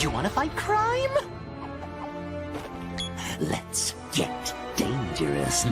You want to fight crime? Let's get dangerous.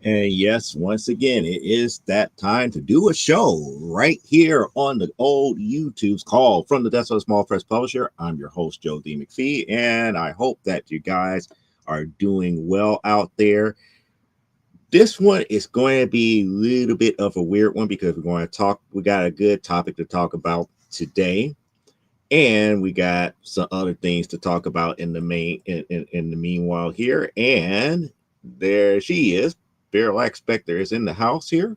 And yes, once again, it is that time to do a show right here on the old YouTube's called From the Desk of a Small Press Publisher. I'm your host, Joe D. McPhee, and I hope that you guys are doing well out there. This one is going to be a little bit of a weird one because we got a good topic to talk about today. And we got some other things to talk about in the meanwhile here. And there she is. Parallax Spectre is in the house here,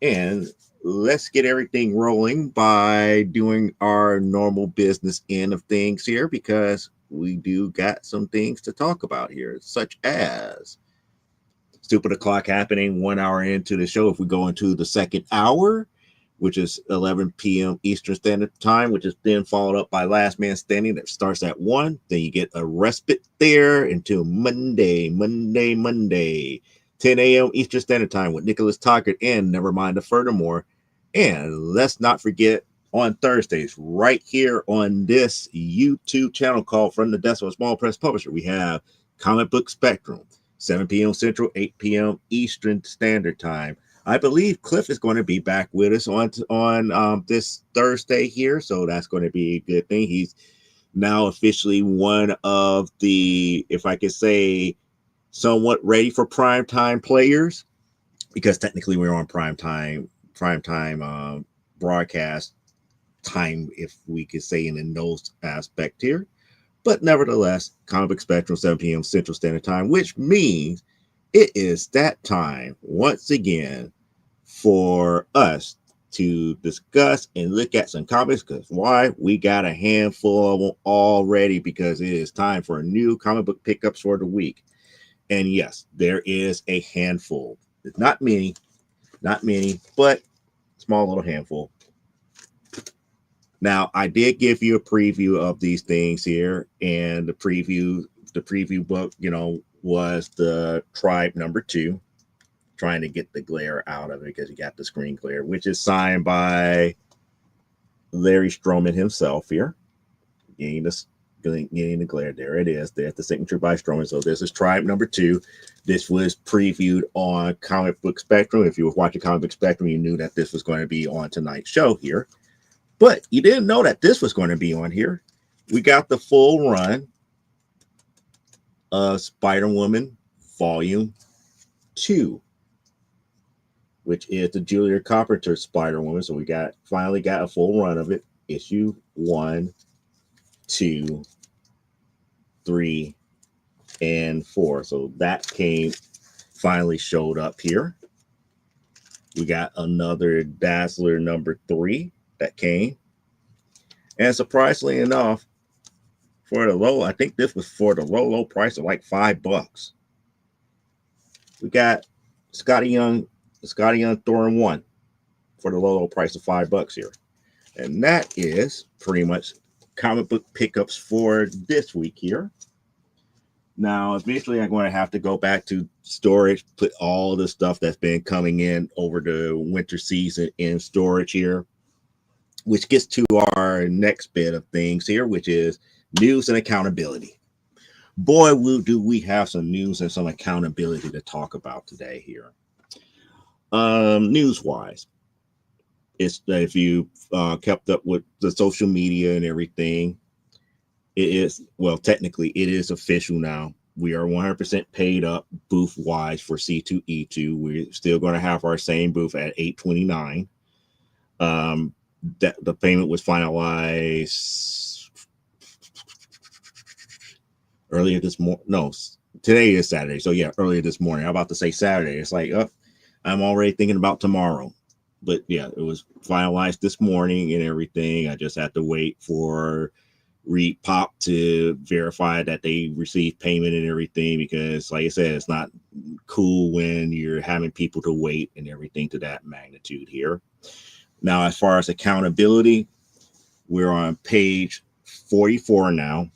and let's get everything rolling by doing our normal business end of things here, because we do got some things to talk about here, such as Stupid O'Clock happening 1 hour into the show. If we go into the second hour, which is 11 p.m. Eastern Standard Time, which is then followed up by Last Man Standing that starts at 1. Then you get a respite there until Monday, 10 a.m. Eastern Standard Time with Nicholas Tockert and Nevermind the Furthermore. And let's not forget on Thursdays, right here on this YouTube channel called From the Desk of a Small Press Publisher, we have Comic Book Spectrum, 7 p.m. Central, 8 p.m. Eastern Standard Time. I believe Cliff is going to be back with us on this Thursday here, so that's going to be a good thing. He's now officially one of the, if I could say, somewhat ready for primetime players, because technically we're on primetime broadcast time, if we could say in those aspect here. But nevertheless, Comic Book Spectrum, 7 p.m. Central Standard Time, which means it is that time once again for us to discuss and look at some comics. Because why? We got a handful of them already, because it is time for new comic book pickups for the week. And yes, there is a handful. It's not many, but small little handful. Now, I did give you a preview of these things here, and the preview book, was the Tribe #2. Trying to get the glare out of it because you got the screen glare, which is signed by Larry Stroman himself here. Getting the glare. There it is. There's the signature by Stroman. So this is Tribe #2. This was previewed on Comic Book Spectrum. If you were watching Comic Book Spectrum, you knew that this was going to be on tonight's show here. But you didn't know that this was going to be on here. We got the full run of Spider-Woman Volume 2, which is the Julia Carpenter Spider-Woman. So we finally got a full run of it. Issue 1, 2, 3, and 4. So that finally showed up here. We got another Dazzler #3 that came. And surprisingly enough, I think this was for the low price of like $5. We got Scotty Young Thorin 1 for the low price of $5 here. And that is pretty much comic book pickups for this week here. Now, eventually I'm going to have to go back to storage, put all the stuff that's been coming in over the winter season in storage here, which gets to our next bit of things here, which is news and accountability. Boy, do we have some news and some accountability to talk about today here. News wise, it's if you kept up with the social media and everything, it is, well, technically it is official now. We are 100% paid up booth wise for C2E2. We're still going to have our same booth at 829. That the payment was finalized earlier this morning. No, today is Saturday. So yeah, earlier this morning. I'm about to say Saturday. It's like, I'm already thinking about tomorrow. But yeah, it was finalized this morning and everything. I just had to wait for ReedPop to verify that they received payment and everything, because like I said, it's not cool when you're having people to wait and everything to that magnitude here. Now, as far as accountability, we're on page 44 now.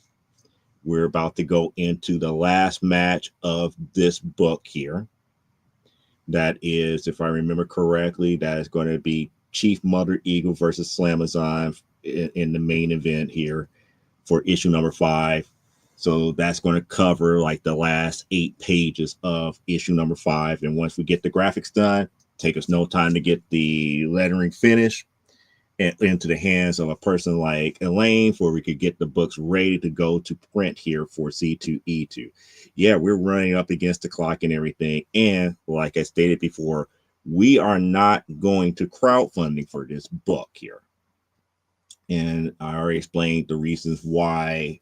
We're about to go into the last match of this book here. That is, if I remember correctly, that is going to be Chief Mother Eagle versus Slamazon in the main event here for issue number 5. So that's going to cover like the last 8 pages of issue number 5. And once we get the graphics done, take us no time to get the lettering finished and into the hands of a person like Elaine, where we could get the books ready to go to print here for C2E2. Yeah, we're running up against the clock and everything. And like I stated before, we are not going to crowdfunding for this book here. And I already explained the reasons why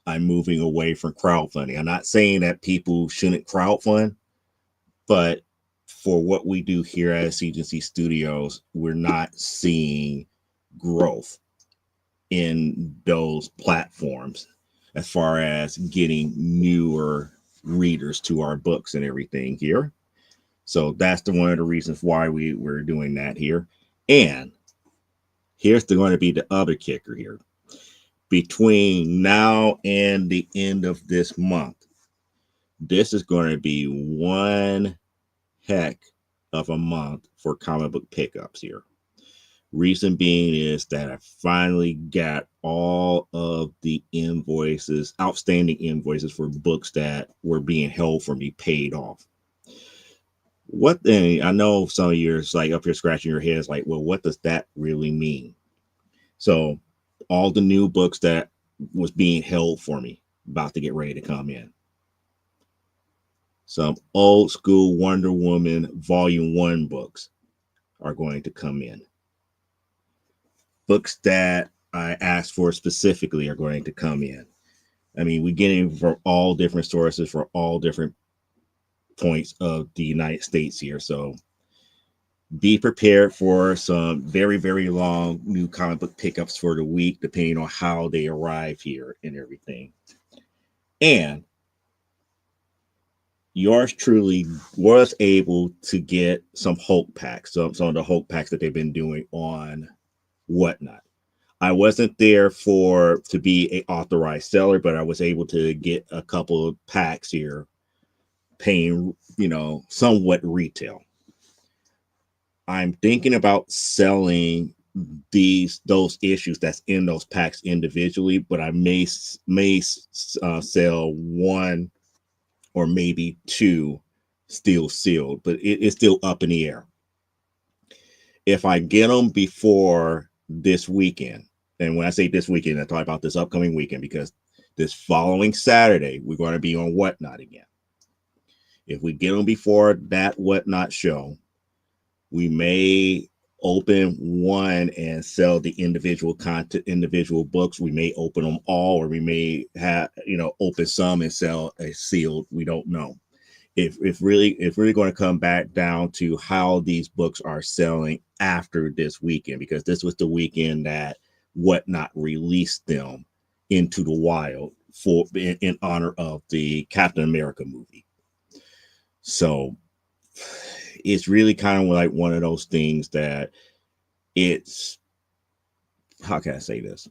I'm moving away from crowdfunding. I'm not saying that people shouldn't crowdfund, but for what we do here at CGC Studios, we're not seeing growth in those platforms as far as getting newer readers to our books and everything here. So that's one of the reasons why we're doing that here. And here's going to be the other kicker here. Between now and the end of this month, this is going to be one heck of a month for comic book pickups here. Reason being is that I finally got all of the invoices, outstanding invoices for books that were being held for me paid off. What then? I know some of you are like up here scratching your heads like, well, what does that really mean? So all the new books that was being held for me about to get ready to come in. Some old school Wonder Woman Volume 1 books are going to come in. Books that I asked for specifically are going to come in. I mean, we're getting from all different sources for all different points of the United States here. So be prepared for some very, very long new comic book pickups for the week, depending on how they arrive here and everything. And yours truly was able to get some Hulk packs, some of the Hulk packs that they've been doing on Whatnot. I wasn't there to be an authorized seller, but I was able to get a couple of packs here, paying, somewhat retail. I'm thinking about selling those issues that's in those packs individually, but I may sell one or maybe 2 still sealed, but it's still up in the air. If I get them before this weekend, and when I say this weekend, I talk about this upcoming weekend, because this following Saturday, we're going to be on Whatnot again. If we get them before that Whatnot show, we may open one and sell the individual content, individual books. We may open them all, or we may have, open some and sell a sealed. We don't know. If really going to come back down to how these books are selling after this weekend, because this was the weekend that Whatnot released them into the wild for in honor of the Captain America movie. So it's really kind of like one of those things that it's, how can I say this?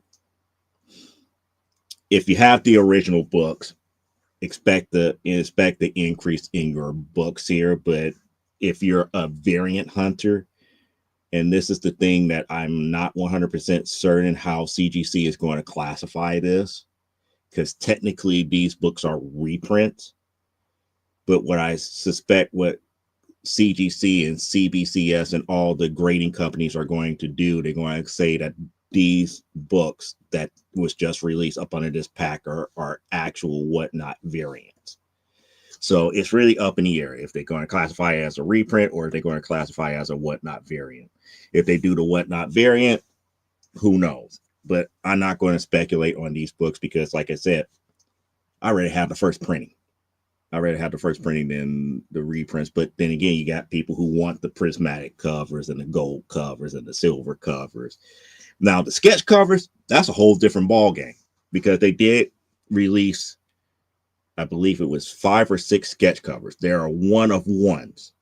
If you have the original books, expect the increase in your books here. But if you're a variant hunter, and this is the thing that I'm not 100% certain how CGC is going to classify this, because technically these books are reprints. But what I suspect what CGC and CBCS and all the grading companies are going to do, they're going to say that these books that was just released up under this pack are actual whatnot variants. So it's really up in the air if they're going to classify it as a reprint or if they're going to classify it as a whatnot variant. If they do the whatnot variant, who knows? But I'm not going to speculate on these books because, like I said, I already have the first printing. I already have the first printing than the reprints. But then again, you got people who want the prismatic covers and the gold covers and the silver covers. Now, the sketch covers, that's a whole different ball game because they did release, I believe it was 5 or 6 sketch covers. There are one of ones.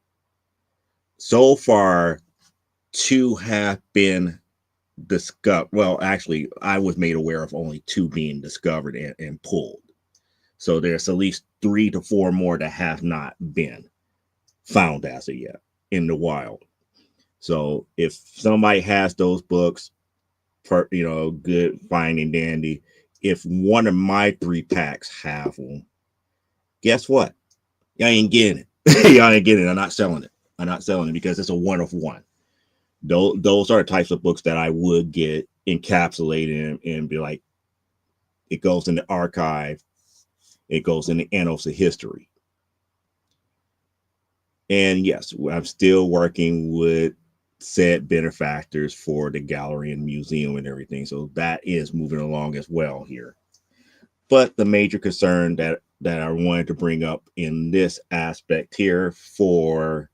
So far, 2 have been discovered. Well, actually, I was made aware of only 2 being discovered and pulled. So there's at least 3 to 4 more that have not been found as of yet in the wild. So if somebody has those books, good, fine and dandy. If one of my 3 packs have them, guess what? Y'all ain't getting it. Y'all ain't getting it. I'm not selling it. I'm not selling it because it's a one of one. Those are the types of books that I would get encapsulated and be like, it goes in the archive. It goes in the annals of history. And yes, I'm still working with said benefactors for the gallery and museum and everything. So that is moving along as well here. But the major concern that I wanted to bring up in this aspect here for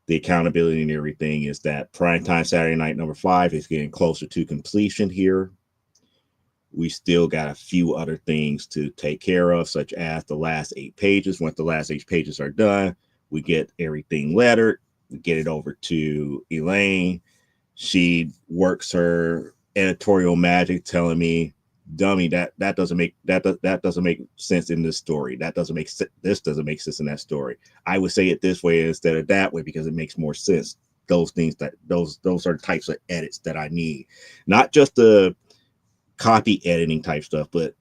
the accountability and everything is that Primetime Saturday Night number 5 is getting closer to completion here. We still got a few other things to take care of, such as the last 8 pages. Once the last 8 pages are done, we get everything lettered. We get it over to Elaine. She works her editorial magic, telling me, "Dummy, that doesn't make sense in this story. This doesn't make sense in that story. I would say it this way instead of that way because it makes more sense." Those are the types of edits that I need, not just the copy editing type stuff, but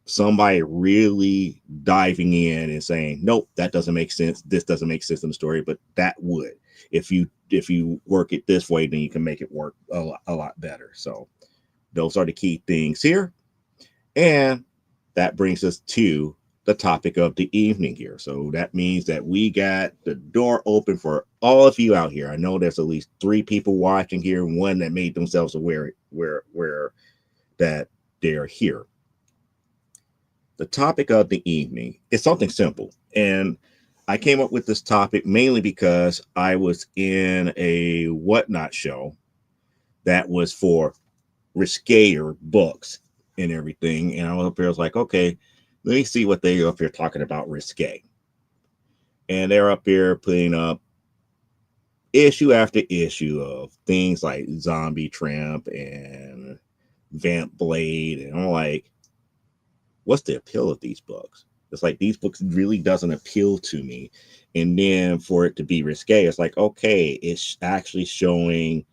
somebody really diving in and saying, "Nope, that doesn't make sense. This doesn't make sense in the story, but that would. If you work it this way, then you can make it work a lot better." So those are the key things here. And that brings us to the topic of the evening here. So that means that we got the door open for all of you out here. I know there's at least 3 people watching here, and 1 that made themselves aware where that they're here. The topic of the evening is something simple. And I came up with this topic mainly because I was in a whatnot show that was for riskier books and everything. And I was up there, I was like, okay, let me see what they're up here talking about risque. And they're up here putting up issue after issue of things like Zombie Tramp and Vamp Blade. And I'm like, what's the appeal of these books? It's like these books really doesn't appeal to me. And then for it to be risque, it's like, okay, it's actually showing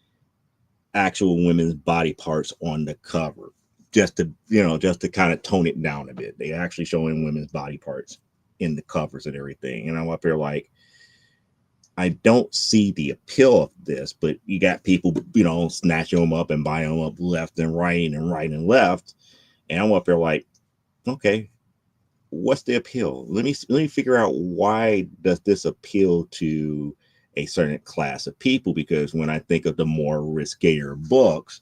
actual women's body parts on the cover. Just to kind of tone it down a bit. They actually showing women's body parts in the covers and everything. And I'm up here like, I don't see the appeal of this, but you got people, snatching them up and buying them up left and right and left. And I'm up there like, okay, what's the appeal? Let me figure out, why does this appeal to a certain class of people? Because when I think of the more riskier books,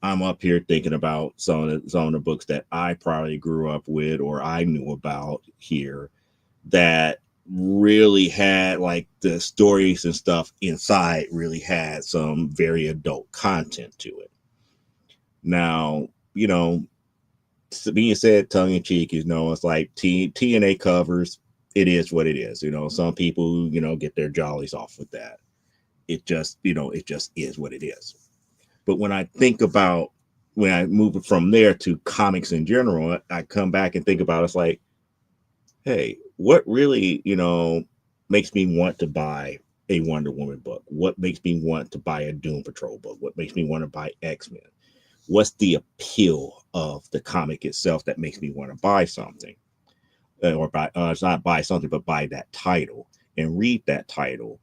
I'm up here thinking about some of the books that I probably grew up with or I knew about here that really had, like, the stories and stuff inside really had some very adult content to it. Now, being said tongue in cheek, it's like TNA covers. It is what it is. Some people, get their jollies off with that. It just is what it is. But when I move it from there to comics in general, I come back and think about, it's like, hey, what really, makes me want to buy a Wonder Woman book? What makes me want to buy a Doom Patrol book? What makes me want to buy X-Men? what's the appeal of the comic itself that makes me want to buy something, or buy it's not buy something, but buy that title and read that title,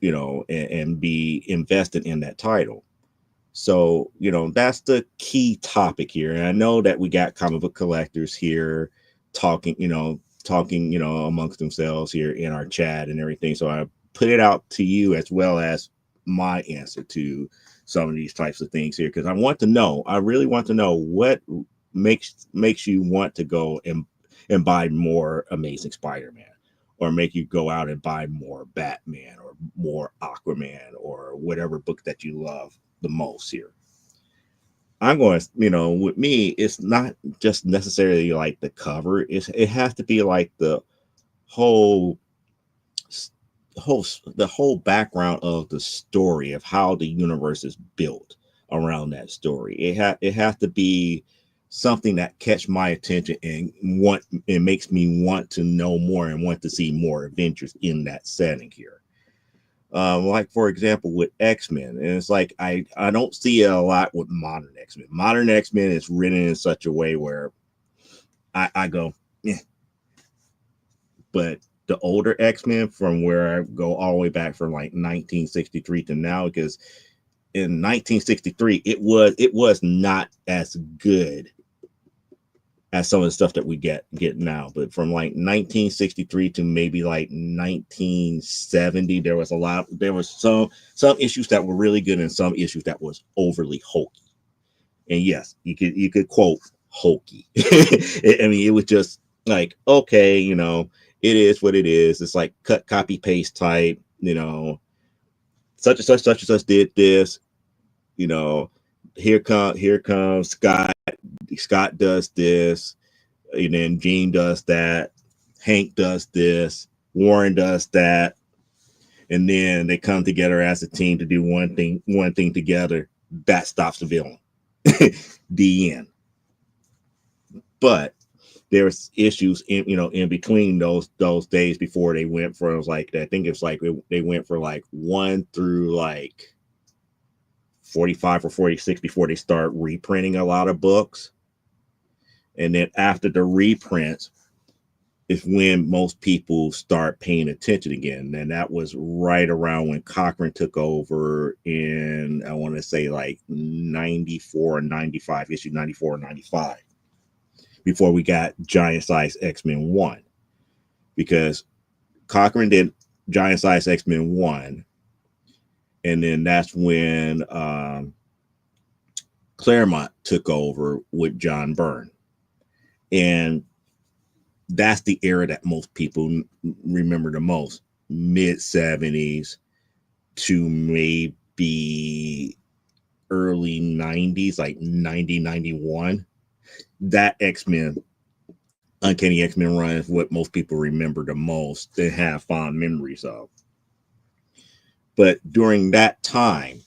and be invested in that title. So, that's the key topic here. And I know that we got comic book collectors here talking, amongst themselves here in our chat and everything. So I put it out to you as well as my answer to some of these types of things here, because I really want to know what makes you want to go and buy more Amazing Spider-Man, or make you go out and buy more Batman or more Aquaman or whatever book that you love the most here. I'm going, with me, it's not just necessarily like the cover. It has to be like the whole background of the story of how the universe is built around that story. It has to be something that catch my attention and it makes me want to know more and want to see more adventures in that setting here. Like for example with X-Men, and it's like I don't see it a lot with modern X-Men. Modern X-Men is written in such a way where I go, yeah. But the older X-Men, from where I go all the way back from like 1963 to now, because in 1963 it was not as good as some of the stuff that we get now. But from like 1963 to maybe like 1970, there was some issues that were really good and some issues that was overly hokey. And yes, you could quote hokey. I mean, it was just like, okay, it is what it is. It's like cut, copy, paste type, such and such did this, here comes Scott does this, and then Gene does that, Hank does this, Warren does that, and then they come together as a team to do one thing together. That stops the villain. The end. But there's issues in between those days before they went for, I think it's like they went for like 1 through like 45 or 46 before they start reprinting a lot of books. And then after the reprints is when most people start paying attention again. And that was right around when Cochran took over in, I want to say like 94 and 95, issue 94 and 95, before we got Giant Size X-Men 1. Because Cochran did Giant Size X-Men 1. And then that's when Claremont took over with John Byrne. And that's the era that most people remember the most, mid 70s to maybe early 90s, like 90, 91. That X-Men, Uncanny X-Men run is what most people remember the most and have fond memories of. But during that time,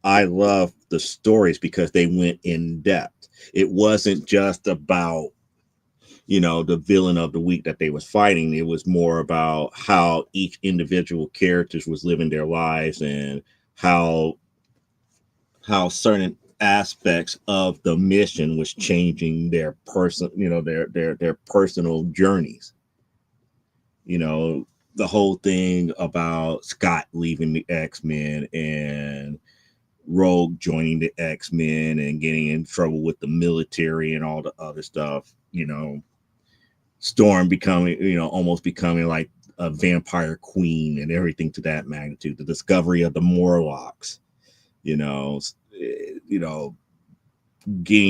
I loved the stories because they went in depth. It wasn't just about, the villain of the week that they was fighting. It was more about how each individual characters was living their lives and how certain aspects of the mission was changing their their personal journeys. The whole thing about Scott leaving the X-Men and Rogue joining the X-Men and getting in trouble with the military and all the other stuff, Storm becoming, almost becoming like a vampire queen and everything to that magnitude, the discovery of the Morlocks, getting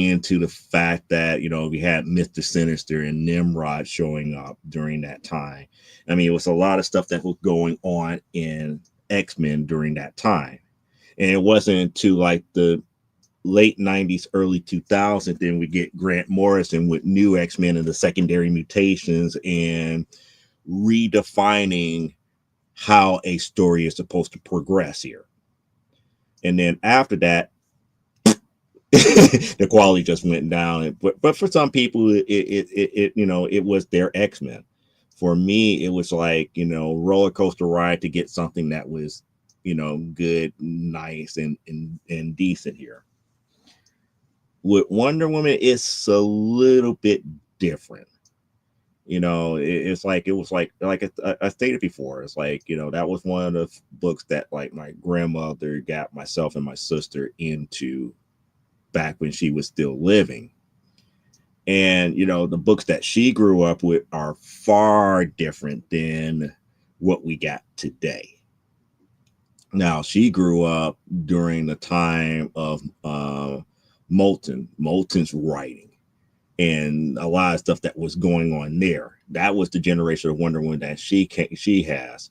into the fact that, we had Mr. Sinister and Nimrod showing up during that time. I mean, it was a lot of stuff that was going on in X-Men during that time. And it wasn't until like the late 90s, early 2000s, then we get Grant Morrison with new X-Men and the secondary mutations and redefining how a story is supposed to progress here. And then after that, the quality just went down. But for some people, it was their X-Men. For me, it was like, roller coaster ride to get something that was, good, nice, and decent here. With Wonder Woman, it's a little bit different. It's like, it was like I stated before. It's like, that was one of the books that, like, my grandmother got myself and my sister into back when she was still living. And the books that she grew up with are far different than what we got today. Now, she grew up during the time of Moulton's writing, and a lot of stuff that was going on there. That was the generation of Wonder Woman that she has.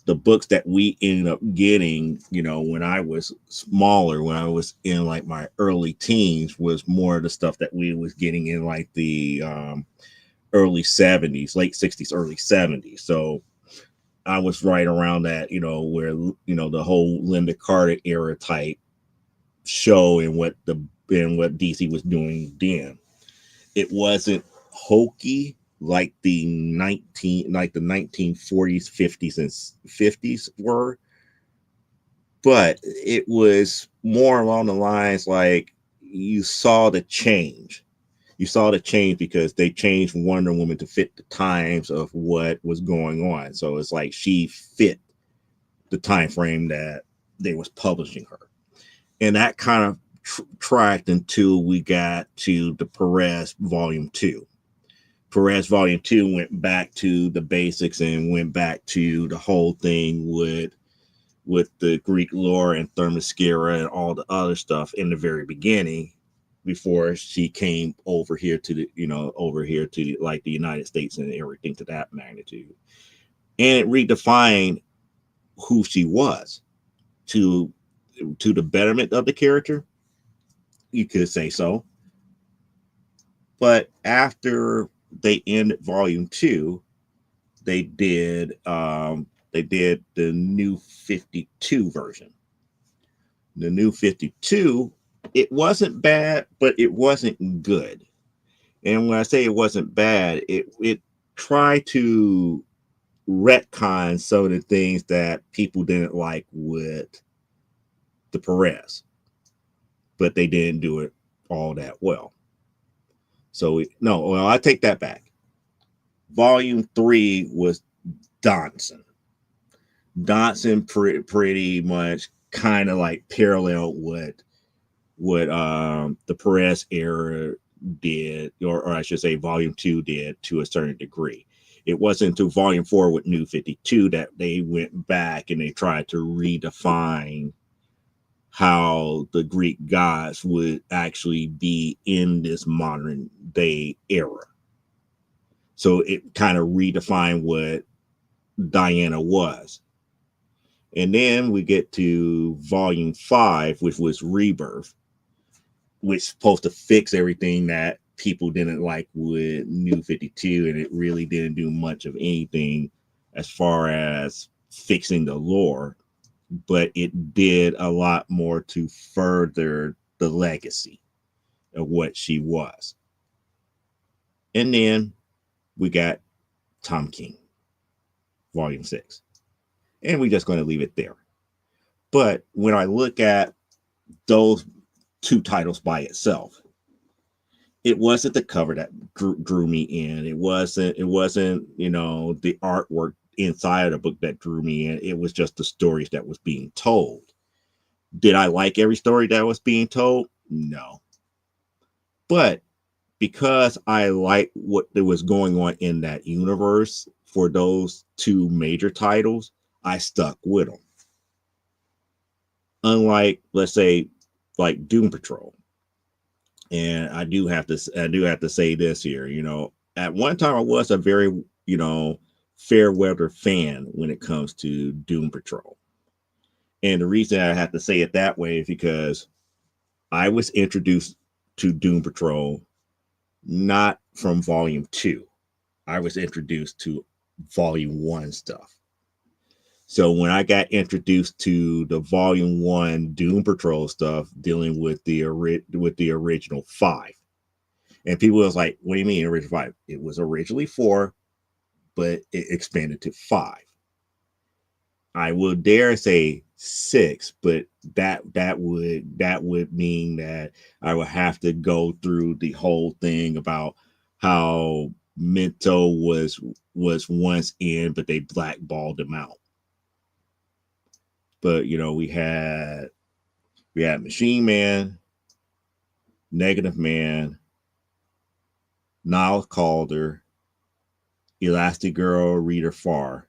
The books that we ended up getting, when I was smaller, when I was in like my early teens, was more of the stuff that we was getting in like the early 70s, late 60s, early 70s. So I was right around that, where the whole Linda Carter era type show and what DC was doing then. It wasn't hokey like the 1940s, 50s, and 50s were, but it was more along the lines like you saw the change. You saw the change because they changed Wonder Woman to fit the times of what was going on. So it's like she fit the time frame that they was publishing her, and that kind of tracked until we got to the Perez Volume 2. Perez Volume 2 went back to the basics and went back to the whole thing with the Greek lore and Themyscira and all the other stuff in the very beginning, before she came over here to like the United States and everything to that magnitude. And it redefined who she was to the betterment of the character. You could say so. But after they ended Volume 2, they did the New 52 version. The New 52, it wasn't bad, but it wasn't good. And when I say it wasn't bad, it tried to retcon some of the things that people didn't like with the Perez, but they didn't do it all that well. So no, well, I take that back. Volume 3 was Donson. Donson pretty much kind of like paralleled what the Perez era did, or I should say Volume 2 did, to a certain degree. It wasn't until Volume 4 with New 52 that they went back and they tried to redefine how the Greek gods would actually be in this modern day era. So it kind of redefined what Diana was. And then we get to Volume 5, which was Rebirth, which is supposed to fix everything that people didn't like with New 52, and it really didn't do much of anything as far as fixing the lore, but it did a lot more to further the legacy of what she was. And then we got Tom King, Volume 6. And we're just going to leave it there. But when I look at those two titles by itself, it wasn't the cover that drew me in. It wasn't, the artwork inside of the book that drew me in. It was just the stories that was being told. Did I like every story that was being told? No. But because I liked what was going on in that universe for those two major titles, I stuck with them. Unlike, let's say, like Doom Patrol. And I do have to say this here, at one time I was a very, fair weather fan when it comes to Doom Patrol. And the reason I have to say it that way is because I was introduced to Doom Patrol not from Volume 2. I was introduced to Volume 1 stuff. So when I got introduced to the Volume 1 Doom Patrol stuff dealing with the original 5, and people was like, what do you mean original 5? It was originally 4, but it expanded to 5. I will dare say 6, but that would mean that I would have to go through the whole thing about how Mento was once in, but they blackballed him out. But we had Machine Man, Negative Man, Niles Calder, Elastigirl, Rita Farr,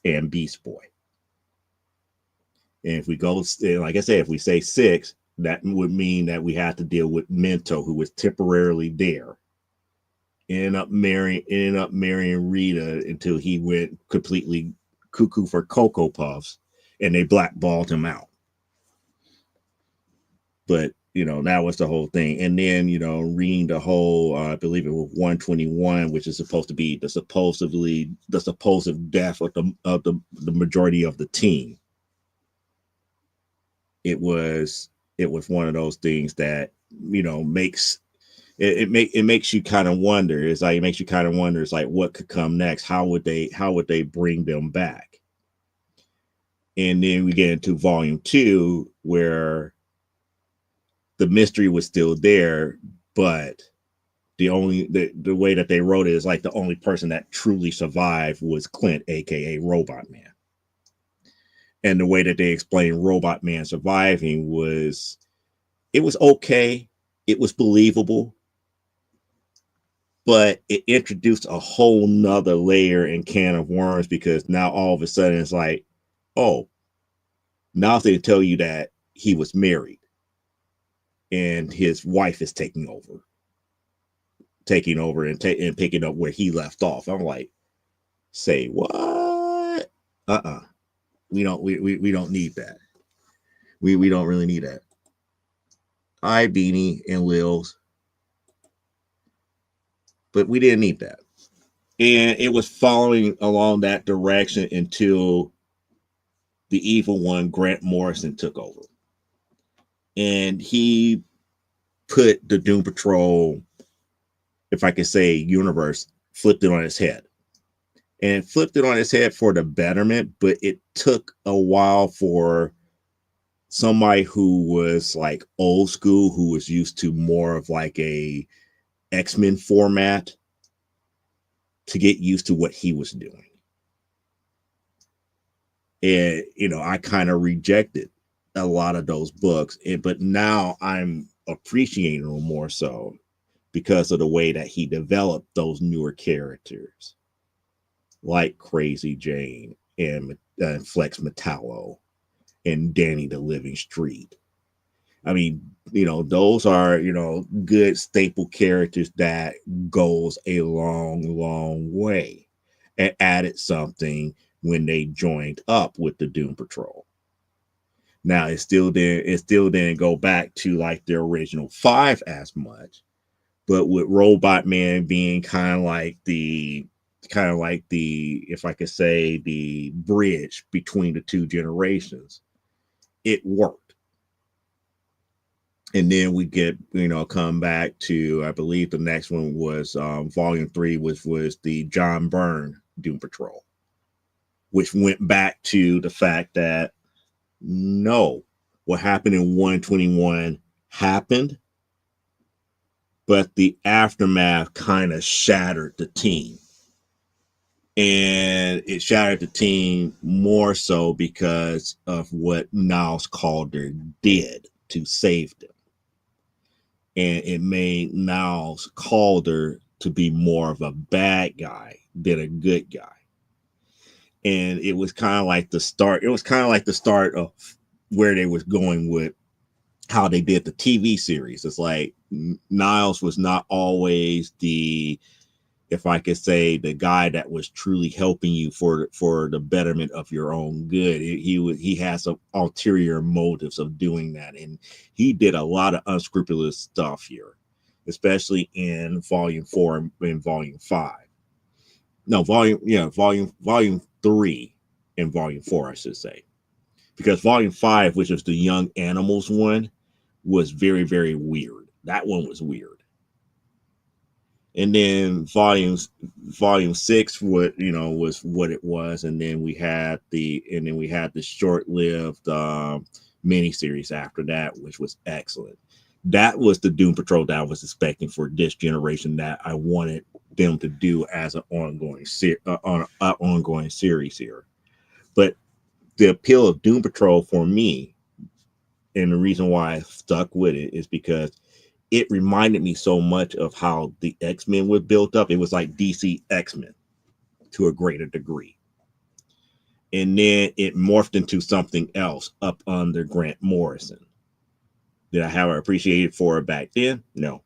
and Beast Boy. And if we go, like I said, if we say 6, that would mean that we have to deal with Mento, who was temporarily there. Ended up marrying Rita until he went completely cuckoo for Cocoa Puffs, and they blackballed him out. But that was the whole thing. And then reading the whole, I believe it was 121, which is supposed to be the supposed death of the majority of the team. It was one of those things that makes it makes you kind of wonder. It's like it makes you kind of wonder. It's like, what could come next? How would they bring them back? And then we get into volume 2, where the mystery was still there, but the way that they wrote it is like the only person that truly survived was Clint, aka Robot Man. And the way that they explained Robot Man surviving was okay. It was believable, but it introduced a whole nother layer and can of worms, because now all of a sudden it's like, oh, now they tell you that he was married and his wife is taking over and picking up where he left off. I'm like, say what? We don't need that. We don't really need that. Beanie and Lils, but we didn't need that. And it was following along that direction until the evil one, Grant Morrison, took over. And he put the Doom Patrol, if I could say, universe, flipped it on its head. And flipped it on its head for the betterment, but it took a while for somebody who was like old school, who was used to more of like a X-Men format, to get used to what he was doing. And, I kind of rejected a lot of those books, but now I'm appreciating them more so because of the way that he developed those newer characters, like Crazy Jane and Flex Metallo and Danny the Living Street. I mean, those are, good staple characters that goes a long, long way, and added something when they joined up with the Doom Patrol. Now it still didn't go back to like the original 5 as much, but with Robot Man being kind of like the, if I could say, the bridge between the two generations, it worked. And then we get, come back to, I believe the next one was volume 3, which was the John Byrne Doom Patrol, which went back to the fact that no, what happened in 121 happened, but the aftermath kind of shattered the team. And it shattered the team more so because of what Niles Calder did to save them. And it made Niles Calder to be more of a bad guy than a good guy. And it was kind of like the start. It was kind of like the start of where they was going with how they did the TV series. It's like Niles was not always the, if I could say, the guy that was truly helping you for the betterment of your own good. He has some ulterior motives of doing that, and he did a lot of unscrupulous stuff here, especially in volume 4 and volume 5. No, volume 3 and volume 4, I should say, because volume 5, which was the Young Animals one, was very, very weird. That one was weird. And then volume 6, was what it was. And then we had the short-lived miniseries after that, which was excellent. That was the Doom Patrol that I was expecting for this generation, that I wanted them to do as an ongoing series here. But the appeal of Doom Patrol for me, and the reason why I stuck with it, is because it reminded me so much of how the X-Men was built up. It was like DC X-Men to a greater degree. And then it morphed into something else up under Grant Morrison. Did I have an appreciation for it back then? No.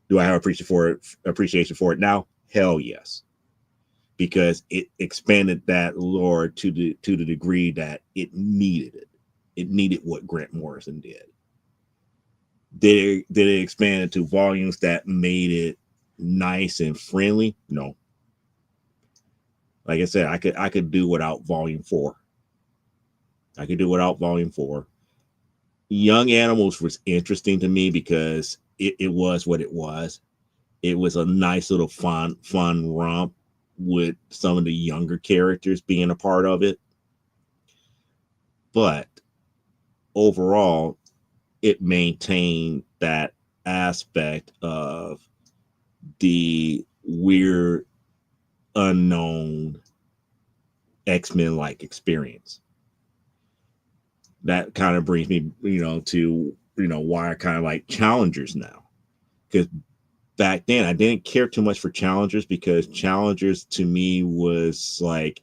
Do I have appreciation for it now? Hell yes. Because it expanded that lore to the degree that it needed it. It needed what Grant Morrison did. Did it expand into volumes that made it nice and friendly? No. Like I said, I could do without volume 4. I could do without volume 4. Young Animals was interesting to me because it was what it was. It was a nice little fun romp with some of the younger characters being a part of it. But overall, it maintained that aspect of the weird, unknown X-Men like experience. That kind of brings me, to why I kind of like Challengers now. Because back then I didn't care too much for Challengers, because Challengers to me was like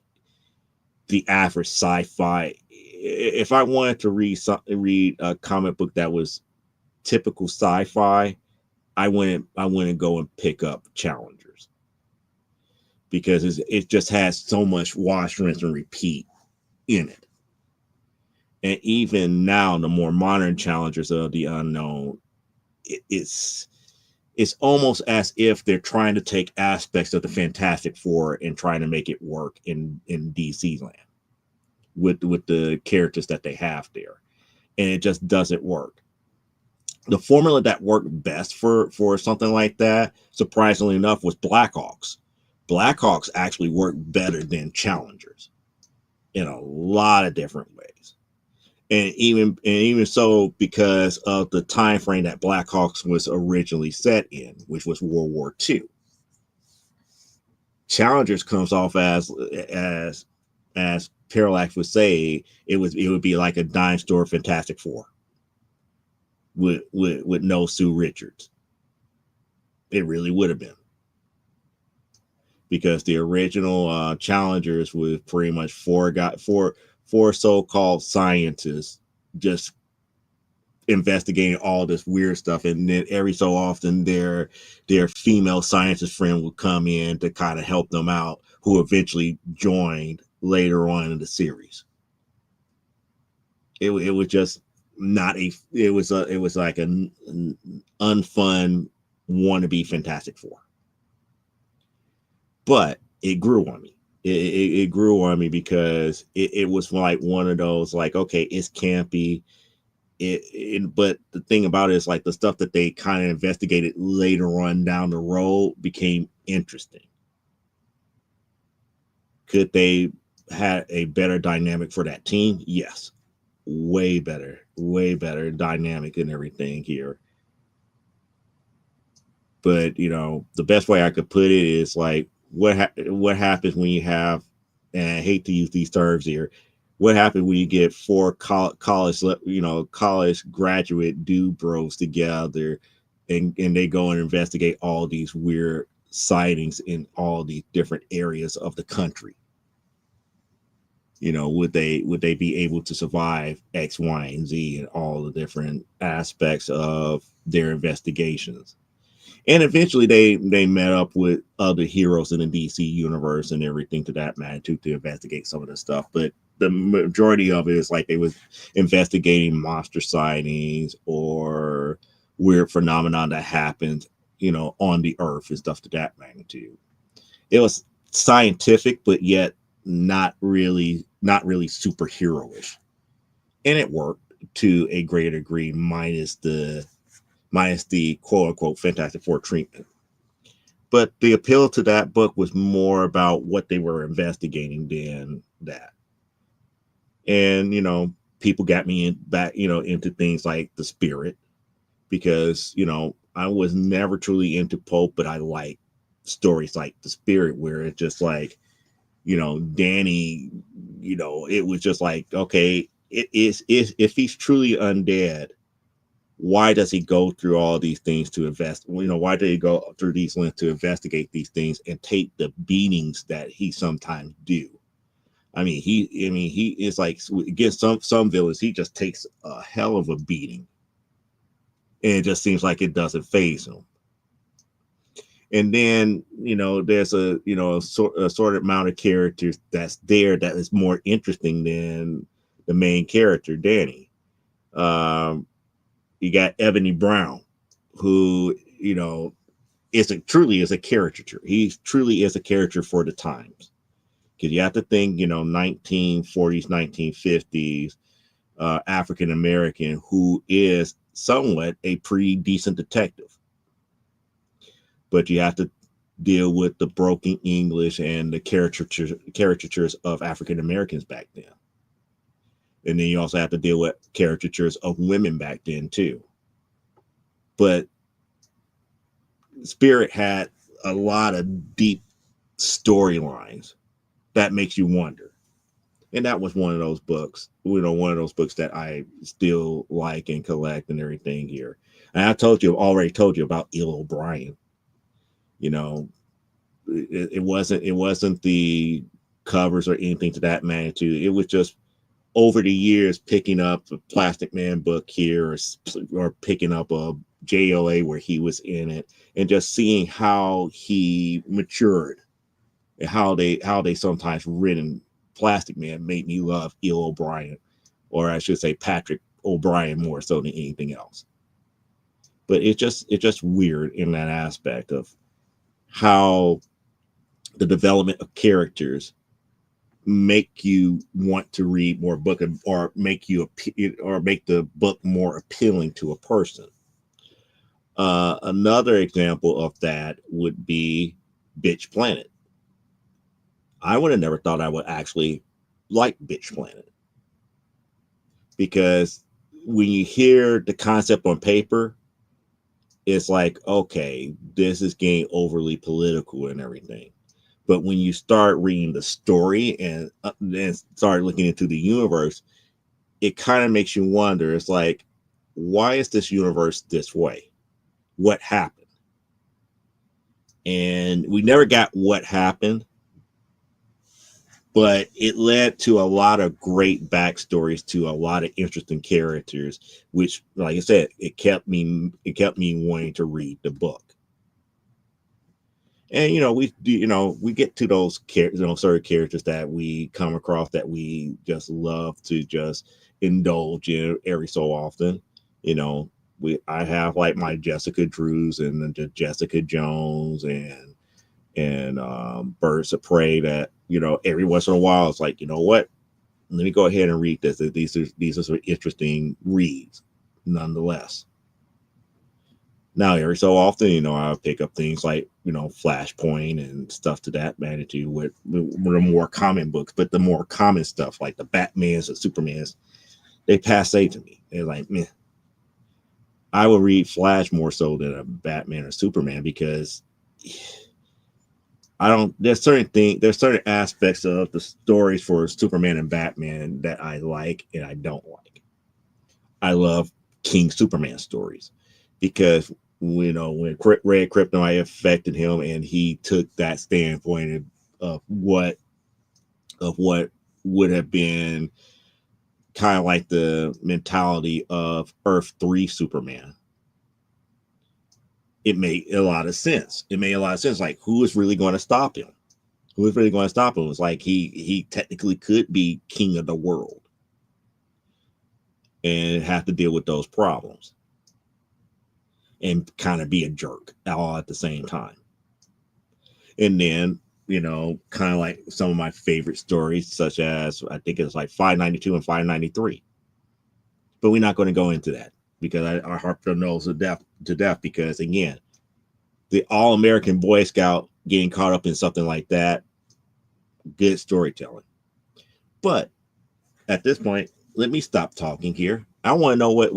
the average sci-fi. If I wanted to read a comic book that was typical sci-fi, I wouldn't go and pick up Challengers, because it just has so much wash, rinse, and repeat in it. And even now, the more modern Challengers of the Unknown, it's almost as if they're trying to take aspects of the Fantastic Four and trying to make it work in DC land with the characters that they have there, and it just doesn't work. The formula that worked best for something like that, surprisingly enough, was Blackhawks. Blackhawks actually worked better than Challengers in a lot of different ways. And even so, because of the time frame that Blackhawks was originally set in, which was World War II. Challengers comes off as Parallax would say, it would be like a dime store Fantastic Four with no Sue Richards. It really would have been, because the original Challengers was pretty much four so-called scientists just investigating all this weird stuff, and then every so often their female scientist friend would come in to kind of help them out, who eventually joined later on in the series. It was just not it was like an unfun wannabe Fantastic Four, but it grew on me. It grew on me because it was like one of those, like, okay, it's campy. But the thing about it is, like, the stuff that they kind of investigated later on down the road became interesting. Could they had a better dynamic for that team? Yes, way better dynamic and everything here. But the best way I could put it is like, what happens when you have, and I hate to use these terms here, what happens when you get 4 college graduate dude bros together, and they go and investigate all these weird sightings in all these different areas of the country? Would they be able to survive X, Y, and Z and all the different aspects of their investigations? And eventually they met up with other heroes in the DC universe and everything to that magnitude to investigate some of the stuff. But the majority of it is like they was investigating monster sightings or weird phenomenon that happened, on the earth and stuff to that magnitude. It was scientific, but yet not really superheroish. And it worked to a greater degree, minus the quote unquote Fantastic Four treatment. But the appeal to that book was more about what they were investigating than that. And people got me back into things like The Spirit, because I was never truly into Pope, but I like stories like The Spirit, where it's just like, Danny, it was just like, okay, it is if he's truly undead, why does he go through all these things to why did he go through these lengths to investigate these things and take the beatings that he sometimes do? He is like, against some villains, he just takes a hell of a beating, and it just seems like it doesn't phase him. And then there's a sort of amount of characters that's there that is more interesting than the main character, Danny. You got Ebony Brown, who truly is a caricature. He truly is a character for the times, because you have to think 1940s, 1950s African American who is somewhat a pretty decent detective, but you have to deal with the broken English and the caricatures of African Americans back then. And then you also have to deal with caricatures of women back then too. But Spirit had a lot of deep storylines that makes you wonder. And that was one of those books, one of those books that I still like and collect and everything here. And I already told you about Eel O'Brien. It wasn't the covers or anything to that magnitude. It was just over the years picking up a Plastic Man book here, or picking up a JLA where he was in it, and just seeing how he matured and how they sometimes written Plastic Man made me love Eel O'Brien, or I should say Patrick O'Brien, more so than anything else. But it's just weird in that aspect of how the development of characters make you want to read more book, or make the book more appealing to a person. Another example of that would be Bitch Planet. I would have never thought I would actually like Bitch Planet, because when you hear the concept on paper, it's like, okay, this is getting overly political and everything. But when you start reading the story and then start looking into the universe, it kind of makes you wonder. It's like, why is this universe this way? What happened? And we never got what happened, but it led to a lot of great backstories to a lot of interesting characters, which, like I said, it kept me wanting to read the book. And we get to those certain characters that we come across that we just love to just indulge in every so often. I have like my Jessica Drews and the Jessica Jones and Birds of Prey that every once in a while it's like, what, let me go ahead and read this. These are some interesting reads nonetheless. Now, every so often, I'll pick up things like, Flashpoint and stuff to that magnitude with the more common books, but the more common stuff like the Batmans and Supermans, they passe to me. They're like, meh. I will read Flash more so than a Batman or Superman, because there's certain aspects of the stories for Superman and Batman that I like and I don't like. I love King Superman stories, because when Red Kryptonite affected him and he took that standpoint of what would have been kind of like the mentality of Earth 3 Superman, it made a lot of sense. Like, who is really going to stop him? It's like he technically could be king of the world and have to deal with those problems and kind of be a jerk all at the same time. And then, kind of like some of my favorite stories, such as I think it's like 592 and 593. But we're not going to go into that, because I harped on those to death, because again, the all-American Boy Scout getting caught up in something like that. Good storytelling. But at this point, let me stop talking here. I want to know what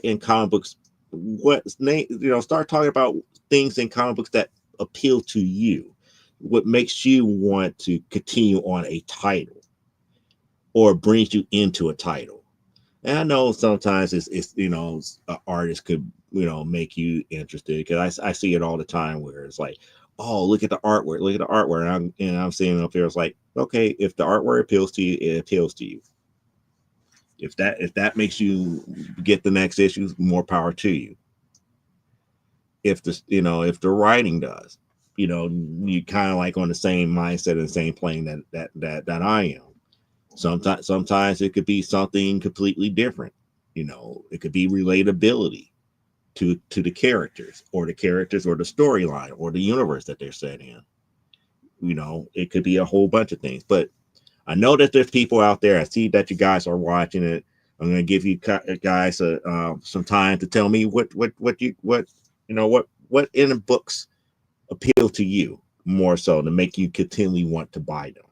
in comic books, what's name, start talking about things in comic books that appeal to you. What makes you want to continue on a title or brings you into a title. And I know sometimes it's an artist could make you interested, because I see it all the time where it's like, oh, look at the artwork, and I'm seeing up here, it's like, okay, if the artwork appeals to you, it appeals to you. If that makes you get the next issue, more power to you. If the writing does, you kind of like on the same mindset and the same plane that I am. Sometimes it could be something completely different. It could be relatability to the characters or the storyline or the universe that they're set in. It could be a whole bunch of things. But I know that there's people out there. I see that you guys are watching it. I'm going to give you guys some time to tell me what in the books appeal to you more so to make you continually want to buy them.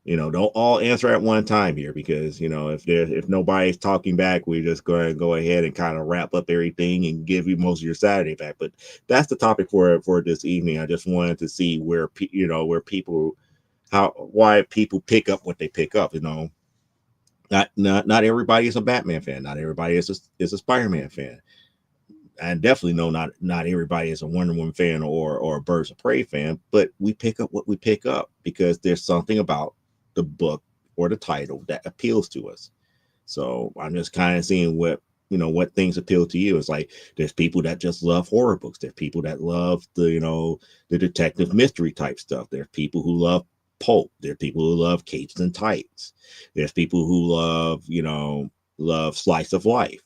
Don't all answer at one time here, because if nobody's talking back, we're just going to go ahead and kind of wrap up everything and give you most of your Saturday back. But that's the topic for this evening. I just wanted to see why people pick up what they pick up. Not everybody is a Batman fan. Not everybody is a Spider-Man fan. I definitely know not everybody is a Wonder Woman fan or a Birds of Prey fan. But we pick up what we pick up because there's something about the book or the title that appeals to us. So I'm just kind of seeing what things appeal to you. It's like there's people that just love horror books. There's people that love the detective mystery type stuff. There's people who love pulp. There are people who love capes and tights. There's people who love slice of life.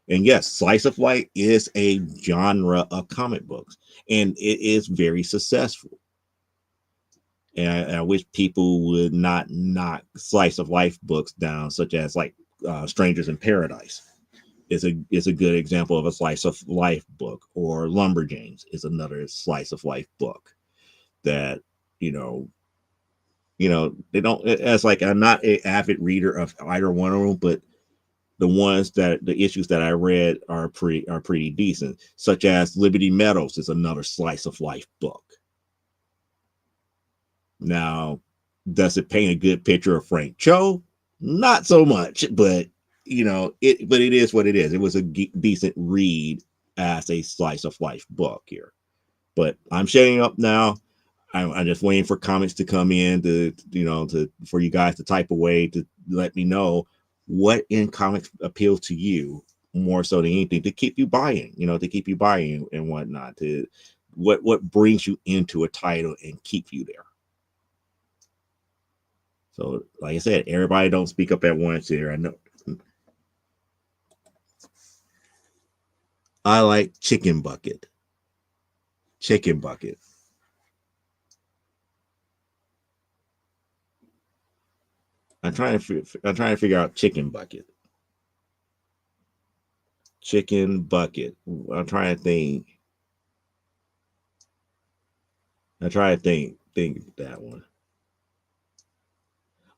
And yes, slice of life is a genre of comic books, and it is very successful. And I wish people would not knock slice of life books down, such as like Strangers in Paradise is a good example of a slice of life book, or Lumberjanes is another slice of life book that they don't. As like, I'm not an avid reader of either one of them, but the issues that I read are pretty decent. Such as Liberty Meadows is another slice of life book. Now, does it paint a good picture of Frank Cho? Not so much, but it is what it is. It was a decent read as a slice of life book here. But I'm shutting up now. I'm just waiting for comments to come in for you guys to type away to let me know what in comics appeals to you more so than anything, to keep you buying, and whatnot, to what brings you into a title and keep you there. So, like I said, everybody don't speak up at once here. I know. I like Chicken Bucket. Chicken Bucket. I'm trying to figure out Chicken Bucket. Chicken Bucket. I'm trying to think. Think that one.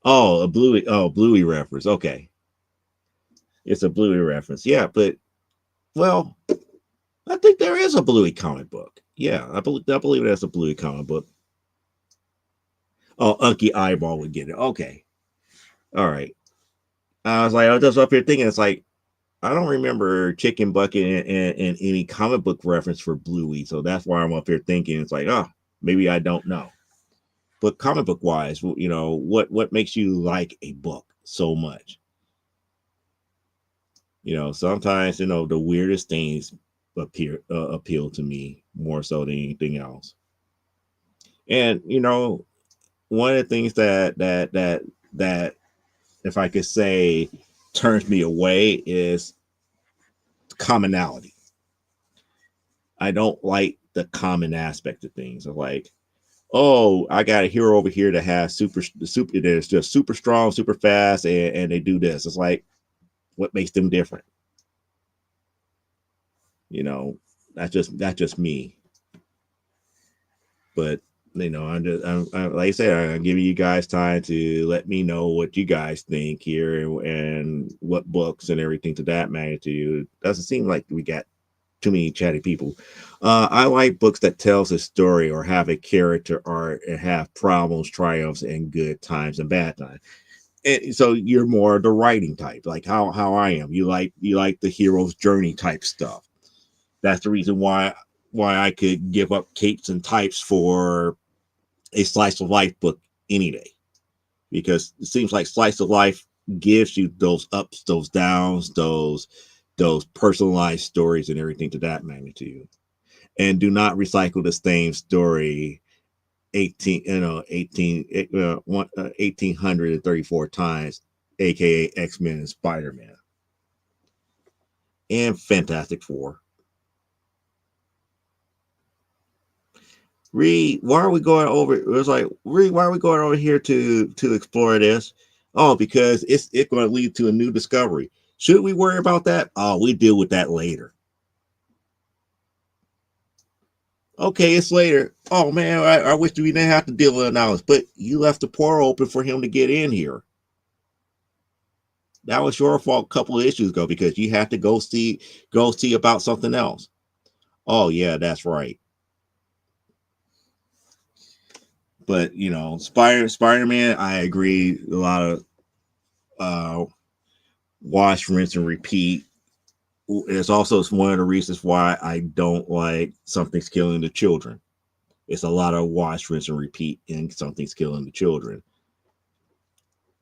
Oh, a Bluey. Oh, Bluey reference. Okay, it's a Bluey reference. Yeah, but well, I think there is a Bluey comic book. Yeah, I believe that's a Bluey comic book. Oh, Unky Eyeball would get it. Okay, all right. I was just up here thinking, it's like, I don't remember Chicken Bucket and any comic book reference for Bluey, so that's why I'm up here thinking, it's like, oh, maybe I don't know. But comic book wise, what makes you like a book so much? Sometimes the weirdest things appeal to me more so than anything else. And one of the things that if I could say turns me away is commonality. I don't like the common aspect of things. Of like, oh, I got a hero over here that has super that's just super strong, super fast, and they do this. It's like, what makes them different? That's just me. But I'm like I said, I'm giving you guys time to let me know what you guys think here, and what books and everything to that magnitude. Doesn't seem like we got too many chatty people. I like books that tells a story or have a character arc and have problems, triumphs, and good times and bad times. And so you're more the writing type, like how I am. You like the hero's journey type stuff. That's the reason why I could give up capes and types for a slice of life book any day, because it seems like slice of life gives you those ups, those downs, those personalized stories and everything to that magnitude. And do not recycle the same story 1834 times, aka X-Men and Spider-Man and Fantastic Four. Reed, why are we going over? It was like, Reed, why are we going over here to explore this? Oh, because it's going to lead to a new discovery. Should we worry about that? Oh, we deal with that later. Okay, it's later. Oh man, I wish we didn't have to deal with analysis, but you left the portal open for him to get in here. That was your fault a couple of issues ago, because you had to go see about something else. Oh yeah, that's right. But Spider-Man, I agree. A lot of uh wash, rinse, and repeat. It's also one of the reasons why I don't like Something's Killing the Children. It's a lot of wash, rinse, and repeat in Something's Killing the Children.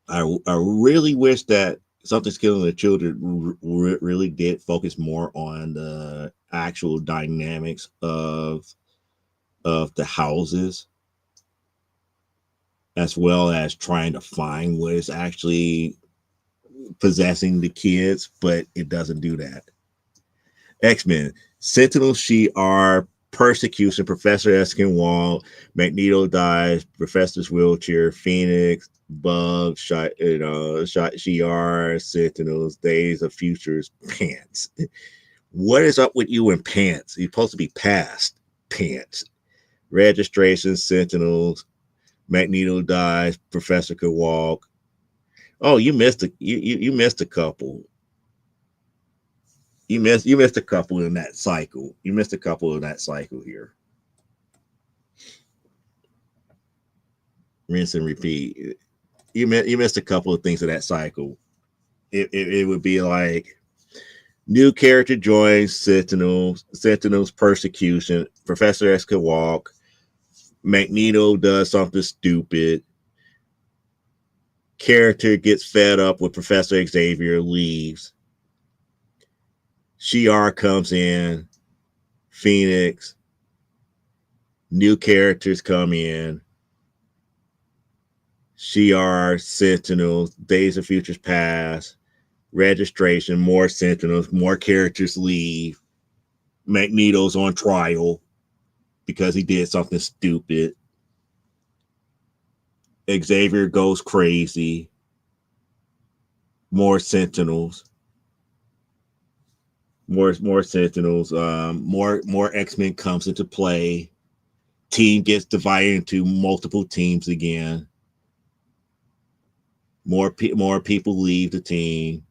I really wish that Something's Killing the Children really did focus more on the actual dynamics of the houses, as well as trying to find what is actually possessing the kids, but it doesn't do that. X-Men, Sentinel Shi'ar, Persecution, Professor Eskin Magneto dies, Professor's wheelchair, Phoenix, Bug, Shi'ar, Sentinels, Days of Futures, Pants. What is up with you and Pants? You're supposed to be past Pants. Registration, Sentinels, Magneto dies, Professor could walk. Oh, you missed a couple. You missed a couple in that cycle. You missed a couple in that cycle here. Rinse and repeat. You missed a couple of things in that cycle. It would be like new character joins Sentinel's persecution. Professor X could walk. Magneto does something stupid. Character gets fed up with Professor Xavier, leaves. Shi'ar comes in. Phoenix. New characters come in. Shi'ar, Sentinels, Days of Futures Past, Registration, more Sentinels, more characters leave. Magneto's on trial because he did something stupid. Xavier goes crazy. More Sentinels. More Sentinels. More X-Men comes into play. Team gets divided into multiple teams again. More people leave the team.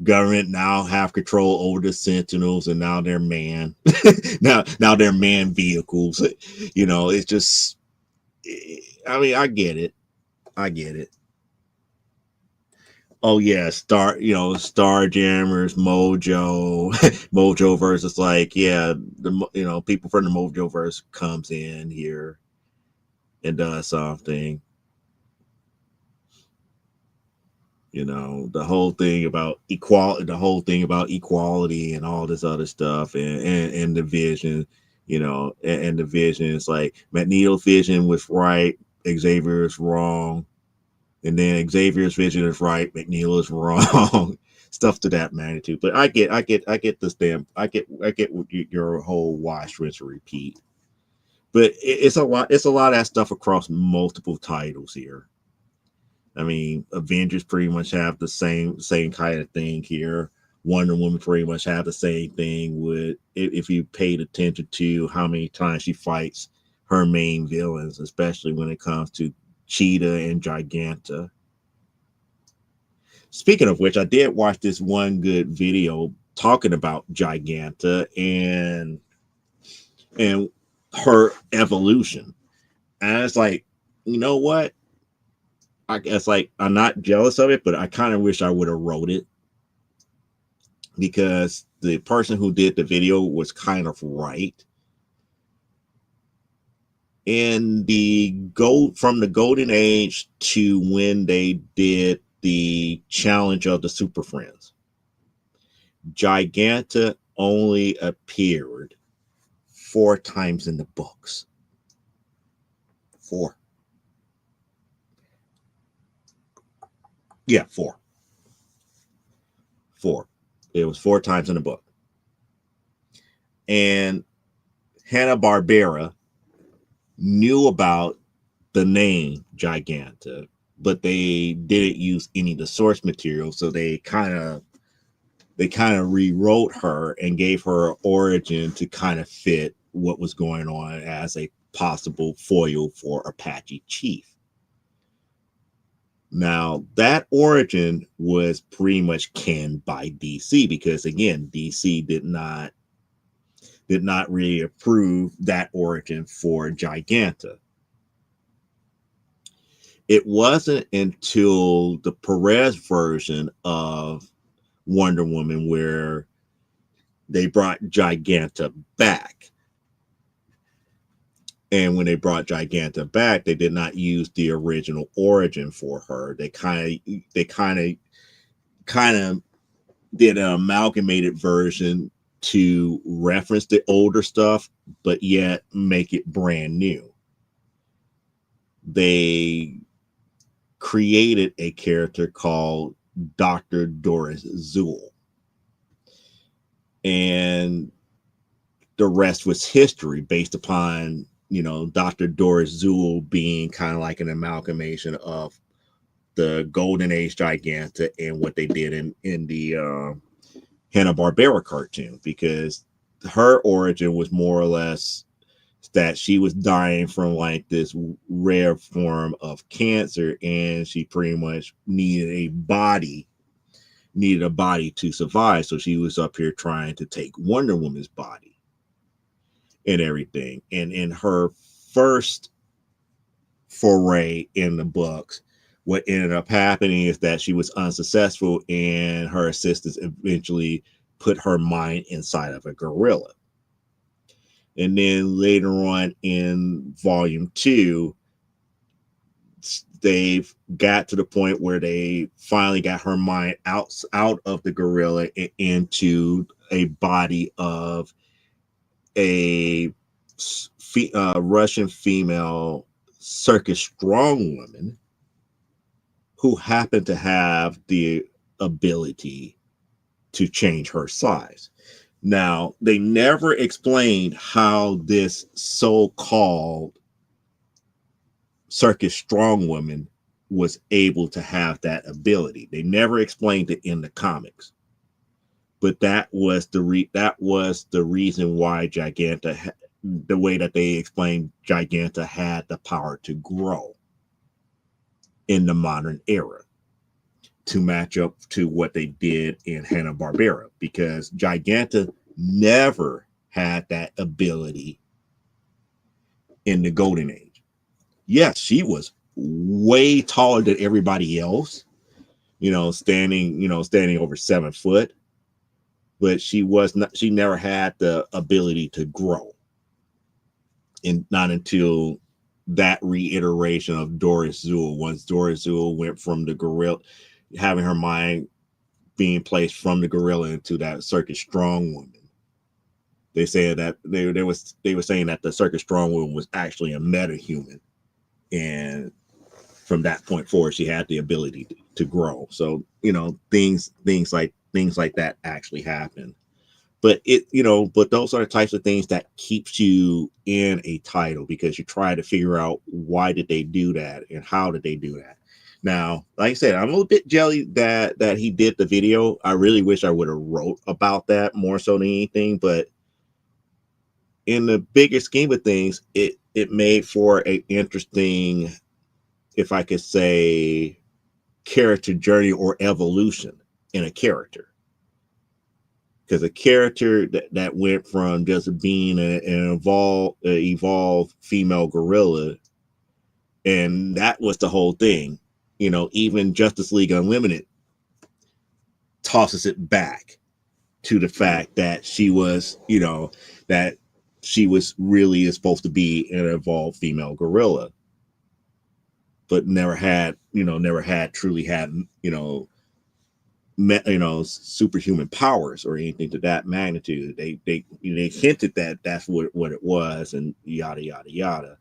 Government now have control over the Sentinels, and now they're man. now they're man vehicles. It's just. I mean, I get it. Oh yeah, Star Jammers, Mojo, Mojo versus the people from the Mojo verse comes in here and does something. The whole thing about equality and all this other stuff, and the vision, and the vision is like Magneto's vision was right, Xavier's wrong, and then Xavier's vision is right, Magneto is wrong. Stuff to that magnitude. But I get this damn I get your whole wash, rinse, and repeat. But it's a lot of that stuff across multiple titles here. I mean, Avengers pretty much have the same kind of thing here. Wonder Woman pretty much have the same thing with, if you paid attention to how many times she fights her main villains, especially when it comes to Cheetah and Giganta. Speaking of which, I did watch this one good video talking about Giganta and her evolution. And it's like, you know what? I guess like I'm not jealous of it, but I kind of wish I would have wrote it, because the person who did the video was kind of right. In the from the golden age to when they did the challenge of the Super Friends, Giganta only appeared 4 times in the books. 4. Yeah, 4. 4. It was 4 times in the book. And Hanna-Barbera knew about the name Giganta, but they didn't use any of the source material, so they kind of rewrote her and gave her origin to kind of fit what was going on as a possible foil for Apache Chief. Now, that origin was pretty much canned by DC, because again, DC did not really approve that origin for Giganta. It wasn't until the Perez version of Wonder Woman where they brought Giganta back. And when they brought Giganta back, they did not use the original origin for her. They kind of did an amalgamated version to reference the older stuff, but yet make it brand new. They created a character called Dr. Doris Zuul, and the rest was history, based upon, you know, Dr. Doris Zuul being kind of like an amalgamation of the Golden Age Giganta and what they did in the Hanna-Barbera cartoon, because her origin was more or less that she was dying from like this rare form of cancer, and she pretty much needed a body to survive. So she was up here trying to take Wonder Woman's body and everything. And in her first foray in the books, what ended up happening is that she was unsuccessful, and her assistants eventually put her mind inside of a gorilla. And then later on in volume 2, they've got to the point where they finally got her mind out of the gorilla and into a body of a Russian female circus strong woman who happened to have the ability to change her size. Now, they never explained how this so-called circus strong woman was able to have that ability. They never explained it in the comics, but that was the reason why Giganta, the way that they explained Giganta had the power to grow in the modern era, to match up to what they did in Hanna-Barbera, because Giganta never had that ability in the Golden Age. Yes, she was way taller than everybody else, standing over 7 foot, but she never had the ability to grow. And not until that reiteration of Doris Zuul, once Doris Zuul went from the gorilla, having her mind being placed from the gorilla into that circus strong woman. They said that they were saying that the circus strong woman was actually a metahuman, and from that point forward, she had the ability to grow. So things like that actually happen. But but those are the types of things that keeps you in a title, because you try to figure out why did they do that and how did they do that. Now, like I said, I'm a little bit jelly that he did the video. I really wish I would have wrote about that more so than anything, but in the bigger scheme of things, it made for a interesting, if I could say, character journey or evolution in a character. Because a character that went from just being an evolved female gorilla, and that was the whole thing. Even Justice League Unlimited tosses it back to the fact that she was, that she was really is supposed to be an evolved female gorilla, but never had truly had, superhuman powers or anything to that magnitude. They hinted that that's what it was, and yada yada yada.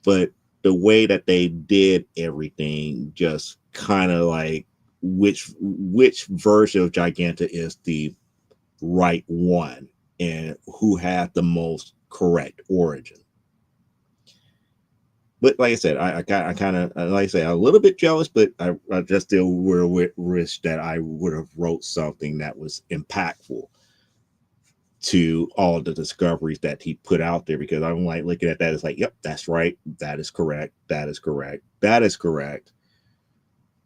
But the way that they did everything just kind of like which version of Giganta is the right one and who had the most correct origin. But like I said, I kind of, like I say, a little bit jealous, but I just still wish that I would have wrote something that was impactful to all the discoveries that he put out there, because I'm like looking at that, it's like, yep, that's right, that is correct, that is correct, that is correct.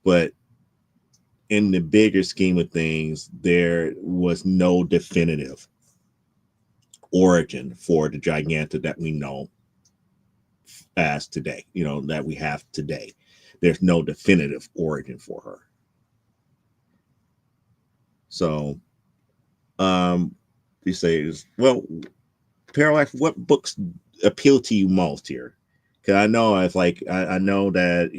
But in the bigger scheme of things, there was no definitive origin for the Giganta that we know as today, that we have today. There's no definitive origin for her. So, you say, well, Parallax, what books appeal to you most here? Because I know it's like I know that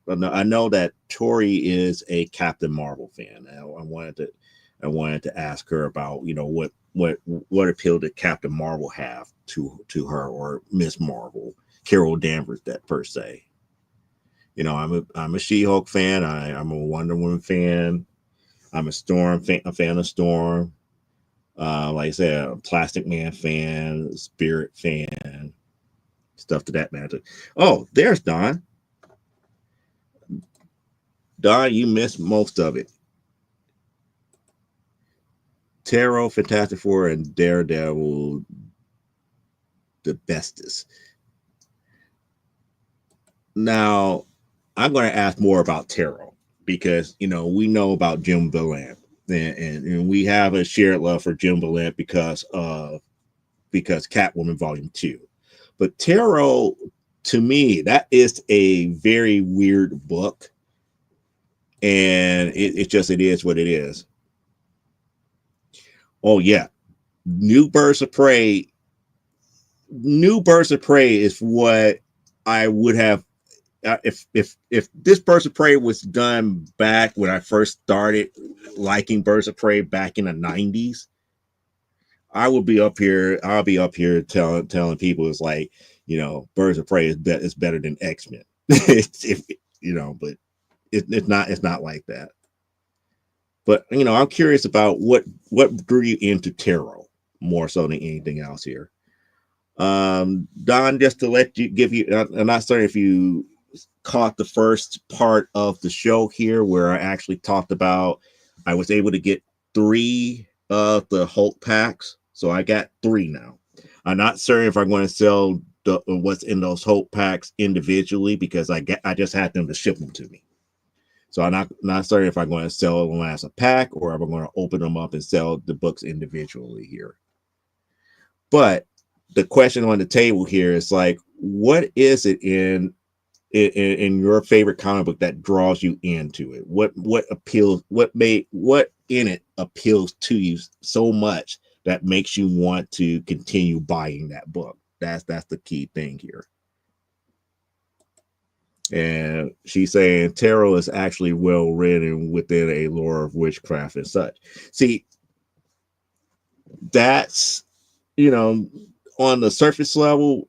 I know that Tori is a Captain Marvel fan. I wanted to ask her about what appeal did Captain Marvel have to her, or Miss Marvel, Carol Danvers, that per se. I'm a She-Hulk fan. I'm a Wonder Woman fan. I'm a fan of Storm. Like I said, a Plastic Man fan, Spirit fan, stuff to that matter. Oh, there's Don. Don, you missed most of it. Tarot, Fantastic Four, and Daredevil, the bestest. Now, I'm going to ask more about Tarot because, we know about Jim Ballant, and we have a shared love for Jim Ballant because Catwoman Volume 2. But Tarot, to me, that is a very weird book, and it is what it is. Oh yeah, New Birds of Prey is what I would have if this Birds of Prey was done back when I first started liking Birds of Prey back in the 90s. I'll be up here telling people it's like, Birds of Prey is better than X-Men. But it's not like that. But I'm curious about what drew you into Tarot more so than anything else here. Don, just to I'm not certain if you caught the first part of the show here where I actually talked about I was able to get 3 of the Hulk packs, so I got 3 now. I'm not certain if I'm going to sell what's in those Hulk packs individually because I just had them to ship them to me. So I'm not certain if I'm going to sell them as a pack or if I'm going to open them up and sell the books individually here. But the question on the table here is like, what is it in your favorite comic book that draws you into it? What appeals? What in it appeals to you so much that makes you want to continue buying that book? That's the key thing here. And she's saying Tarot is actually well written within a lore of witchcraft and such. See, that's, on the surface level,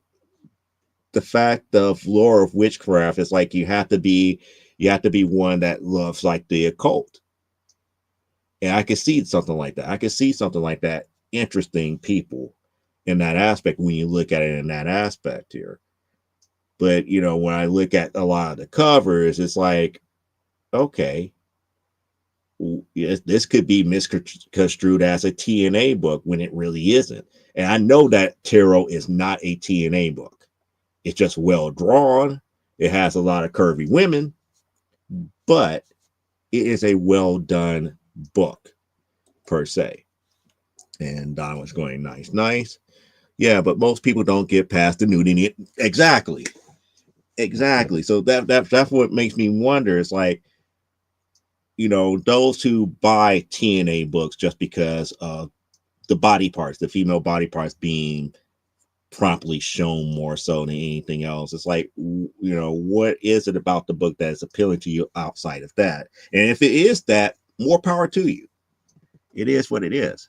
the fact of lore of witchcraft is like you have to be one that loves like the occult. And I can see something like that. I can see something like that interesting people in that aspect when you look at it in that aspect here. But when I look at a lot of the covers, it's like, okay, yes, this could be misconstrued as a TNA book when it really isn't. And I know that Tarot is not a TNA book. It's just well drawn. It has a lot of curvy women, but it is a well done book per se. And Don was going, nice, nice. Yeah, but most people don't get past the nudity. Exactly. So that's what makes me wonder. It's like, those who buy TNA books just because of the body parts, the female body parts being promptly shown more so than anything else. It's like, what is it about the book that is appealing to you outside of that? And if it is that, more power to you. It is what it is.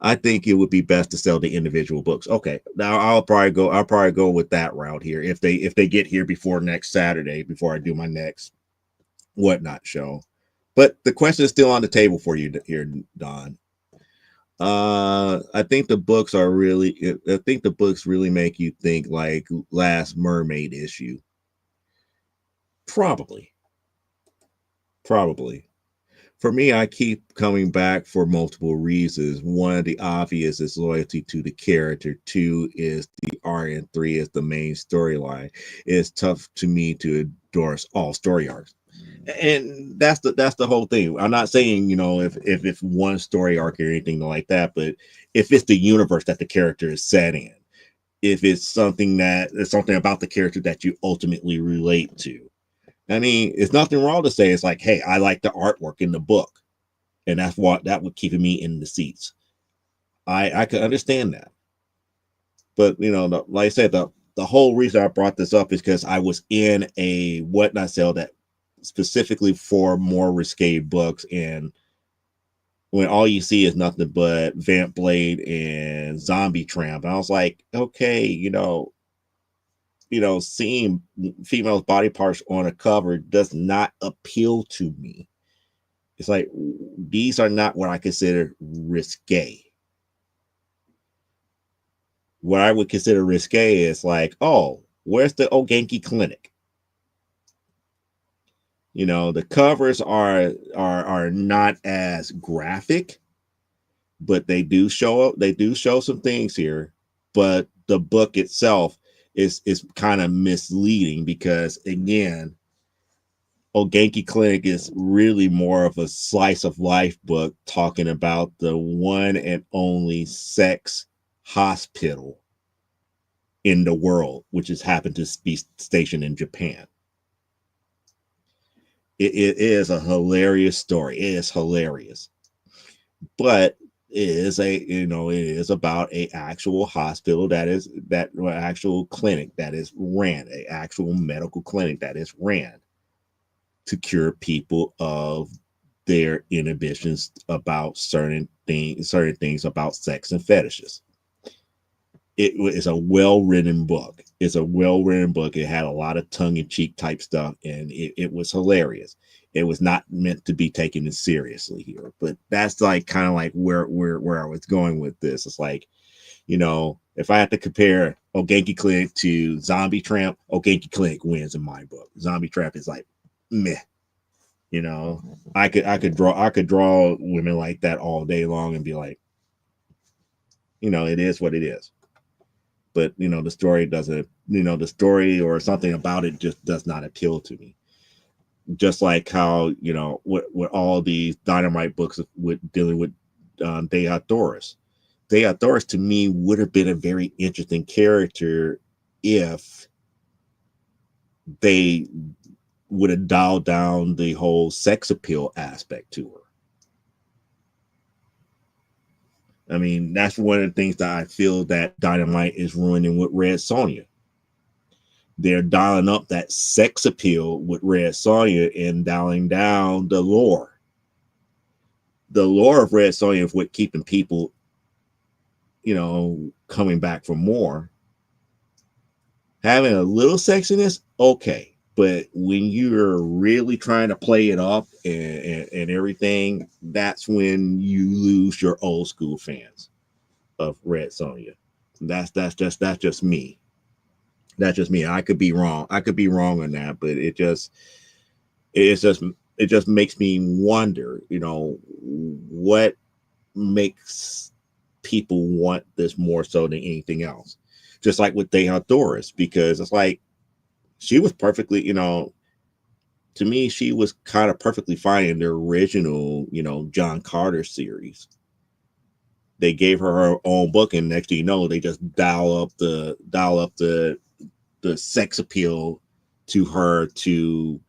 I think it would be best to sell the individual books. Okay, now I'll probably go with that route here if they get here before next Saturday, before I do my next whatnot show. But the question is still on the table for you here, Don. I think the books really make you think like Last Mermaid issue. Probably. For me, I keep coming back for multiple reasons. One of the obvious is loyalty to the character. Two is the art, and three is the main storyline. It's tough to me to endorse all story arcs, and that's the whole thing. I'm not saying if it's one story arc or anything like that, but if it's the universe that the character is set in, if it's something about the character that you ultimately relate to. I mean, it's nothing wrong to say it's like, hey, I like the artwork in the book, and that would keep me in the seats. I could understand that, but like I said, the whole reason I brought this up is because I was in a whatnot sale that specifically for more risque books, and when all you see is nothing but Vamp Blade and Zombie Tramp, I was like, okay, seeing females' body parts on a cover does not appeal to me. It's like, these are not what I consider risque. What I would consider risque is like, oh, where's the Ogenki Clinic? The covers are not as graphic, but they do show some things here. But the book itself is kind of misleading because, again, Ogenki Clinic is really more of a slice of life book talking about the one and only sex hospital in the world, which has happened to be stationed in Japan. It is a hilarious story. It is hilarious, but it is about a actual hospital actual clinic that is ran, a actual medical clinic that is ran to cure people of their inhibitions about certain things about sex and fetishes. It is a well-written book. It had a lot of tongue-in-cheek type stuff, and it was hilarious. It was not meant to be taken as seriously here, but that's like kind of like where I was going with this. It's like, if I had to compare Ogenki Clinic to Zombie Tramp, Ogenki Clinic wins in my book. Zombie Tramp is like meh. I could draw women like that all day long and be like, it is what it is. But the story doesn't, the story or something about it just does not appeal to me. Just like how with all these Dynamite books with dealing with Deatoris. Deatoris to me would have been a very interesting character if they would have dialed down the whole sex appeal aspect to her. I mean, that's one of the things that I feel that Dynamite is ruining with Red Sonja. They're dialing up that sex appeal with Red Sonja and dialing down the lore. The lore of Red Sonja is what keeping people, coming back for more. Having a little sexiness, okay. But when you're really trying to play it up and everything, that's when you lose your old school fans of Red Sonja. That's just me. That's just me. I could be wrong. I could be wrong on that, but it's just it just makes me wonder, what makes people want this more so than anything else. Just like with Doris, because it's like she was perfectly, to me, she was kind of perfectly fine in the original, John Carter series. They gave her own book, and next thing you know, they just dial up the sex appeal to her to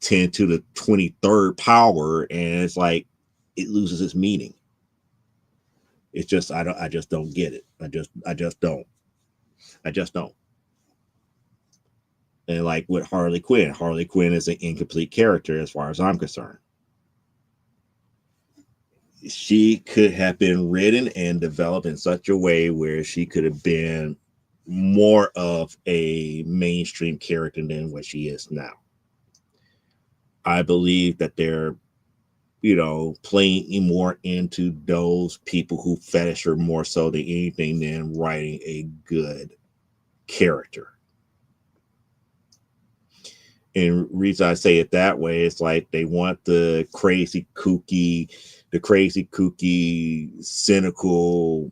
10 to the 23rd power, and it's like it loses its meaning. It's just I just don't get it. I just don't. And like with Harley Quinn is an incomplete character as far as I'm concerned. She could have been written and developed in such a way where she could have been more of a mainstream character than what she is now. I believe that they're, playing more into those people who fetish her more so than anything than writing a good character. And reason I say it that way is like they want the crazy kooky, cynical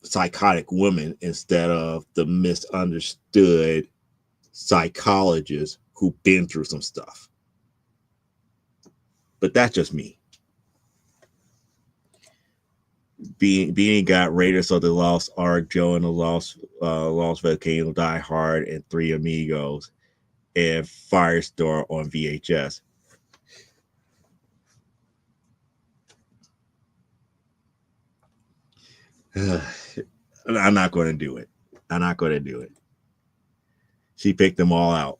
psychotic woman instead of the misunderstood psychologist who've been through some stuff. But that's just me. Being got Raiders of the Lost Ark, Joe and the Lost Volcano, Die Hard, and Three Amigos, and Firestorm on VHS. I'm not going to do it. She picked them all out.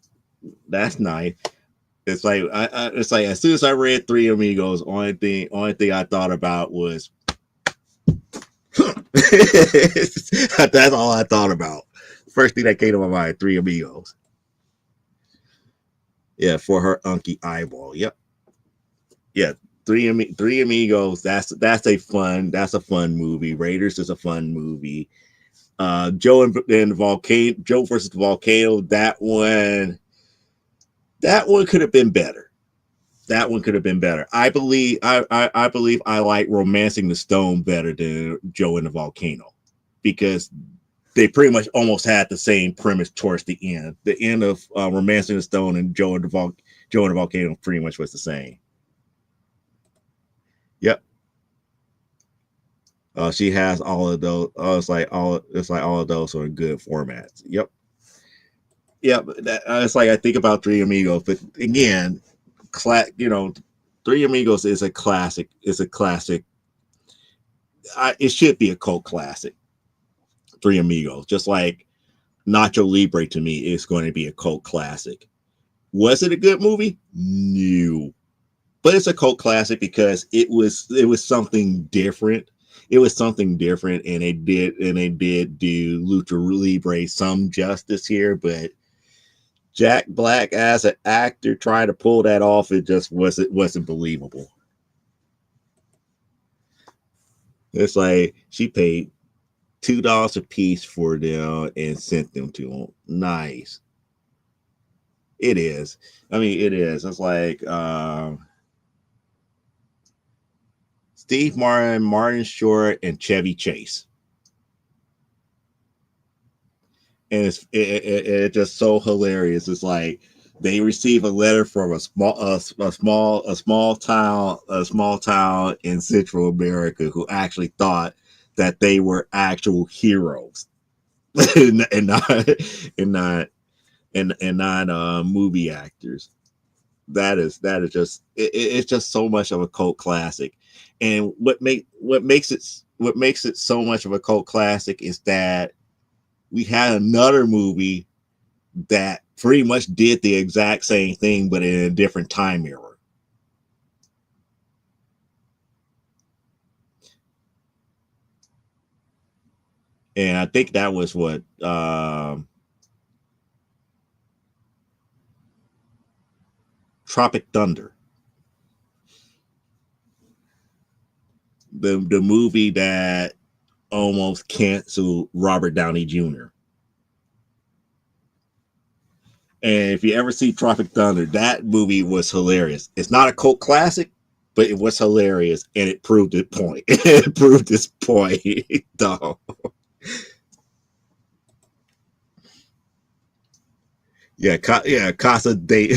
That's nice. It's like it's like as soon as I read Three Amigos, only thing I thought about was that's all I thought about. First thing that came to my mind, Three Amigos. Yeah, for her unky eyeball. Yep. Yeah, Three Amigos. That's a fun movie. Raiders is a fun movie. Joe and the volcano. Joe versus the volcano. That one could have been better. I believe I like Romancing the Stone better than Joe and the Volcano, because they pretty much almost had the same premise towards the end. The end of Romancing the Stone and Joe and the Volcano pretty much was the same. Yep. She has all of those. It's like all of those are good formats. Yep. Yep. It's like I think about Three Amigos, but again, Three Amigos is a classic. It should be a cult classic. Three Amigos, just like Nacho Libre to me is going to be a cult classic. Was it a good movie? No, but it's a cult classic because it was something different. It was something different, and they did do Lucha Libre some justice here, but Jack Black as an actor trying to pull that off, it just wasn't believable. It's like she paid $2 a piece for them and sent them to him. Nice. It is. I mean, it is. It's like Steve Martin, Martin Short, and Chevy Chase. And it's just so hilarious. It's like they receive a letter from a small town in Central America who actually thought that they were actual heroes and not movie actors. That is just it's just so much of a cult classic. And what makes it so much of a cult classic is that we had another movie that pretty much did the exact same thing, but in a different time era. And I think that was what Tropic Thunder. The movie that almost canceled Robert Downey Jr. And if you ever see Tropic Thunder, that movie was hilarious. It's not a cult classic, but it was hilarious, and it proved its point. It proved its point, dog. Yeah, Casa de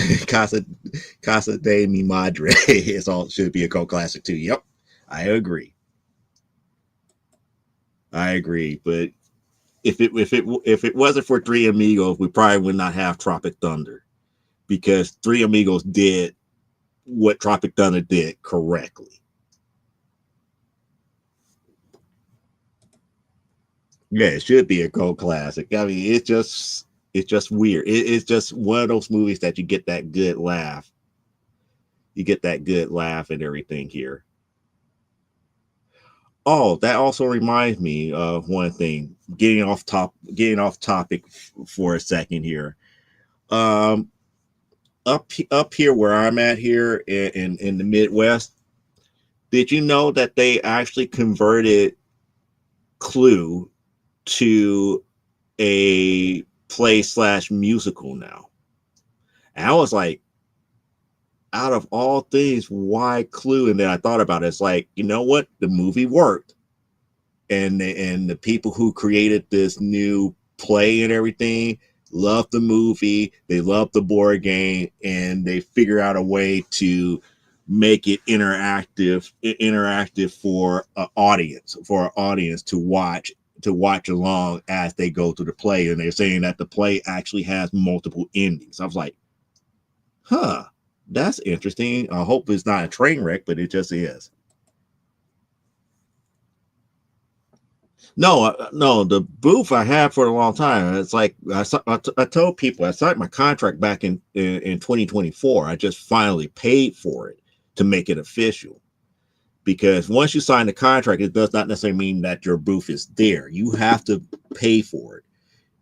Mi Madre. It's all should be a cult classic too. Yep, I agree. I agree. But if it wasn't for Three Amigos, we probably would not have Tropic Thunder because Three Amigos did what Tropic Thunder did correctly. Yeah, it should be a cult classic. I mean, it's just weird. It's just one of those movies that you get that good laugh. You get that good laugh and everything here. Oh, that also reminds me of one thing. Getting off topic for a second here. Um, up here where I'm at here in the Midwest, did you know that they actually converted Clue to a play slash musical now? And I was like, out of all things, why Clue? And then I thought about it. It's like, you know what? The movie worked, and the people who created this new play and everything loved the movie. They loved the board game, and they figure out a way to make it interactive for an audience to watch along as they go through the play. And they're saying that the play actually has multiple endings. I was like, huh, that's interesting. I hope it's not a train wreck, but it just is. No, no, the booth I had for a long time. It's like I told people I signed my contract back in 2024. I just finally paid for it to make it official. Because once you sign the contract, it does not necessarily mean that your booth is there. You have to pay for it.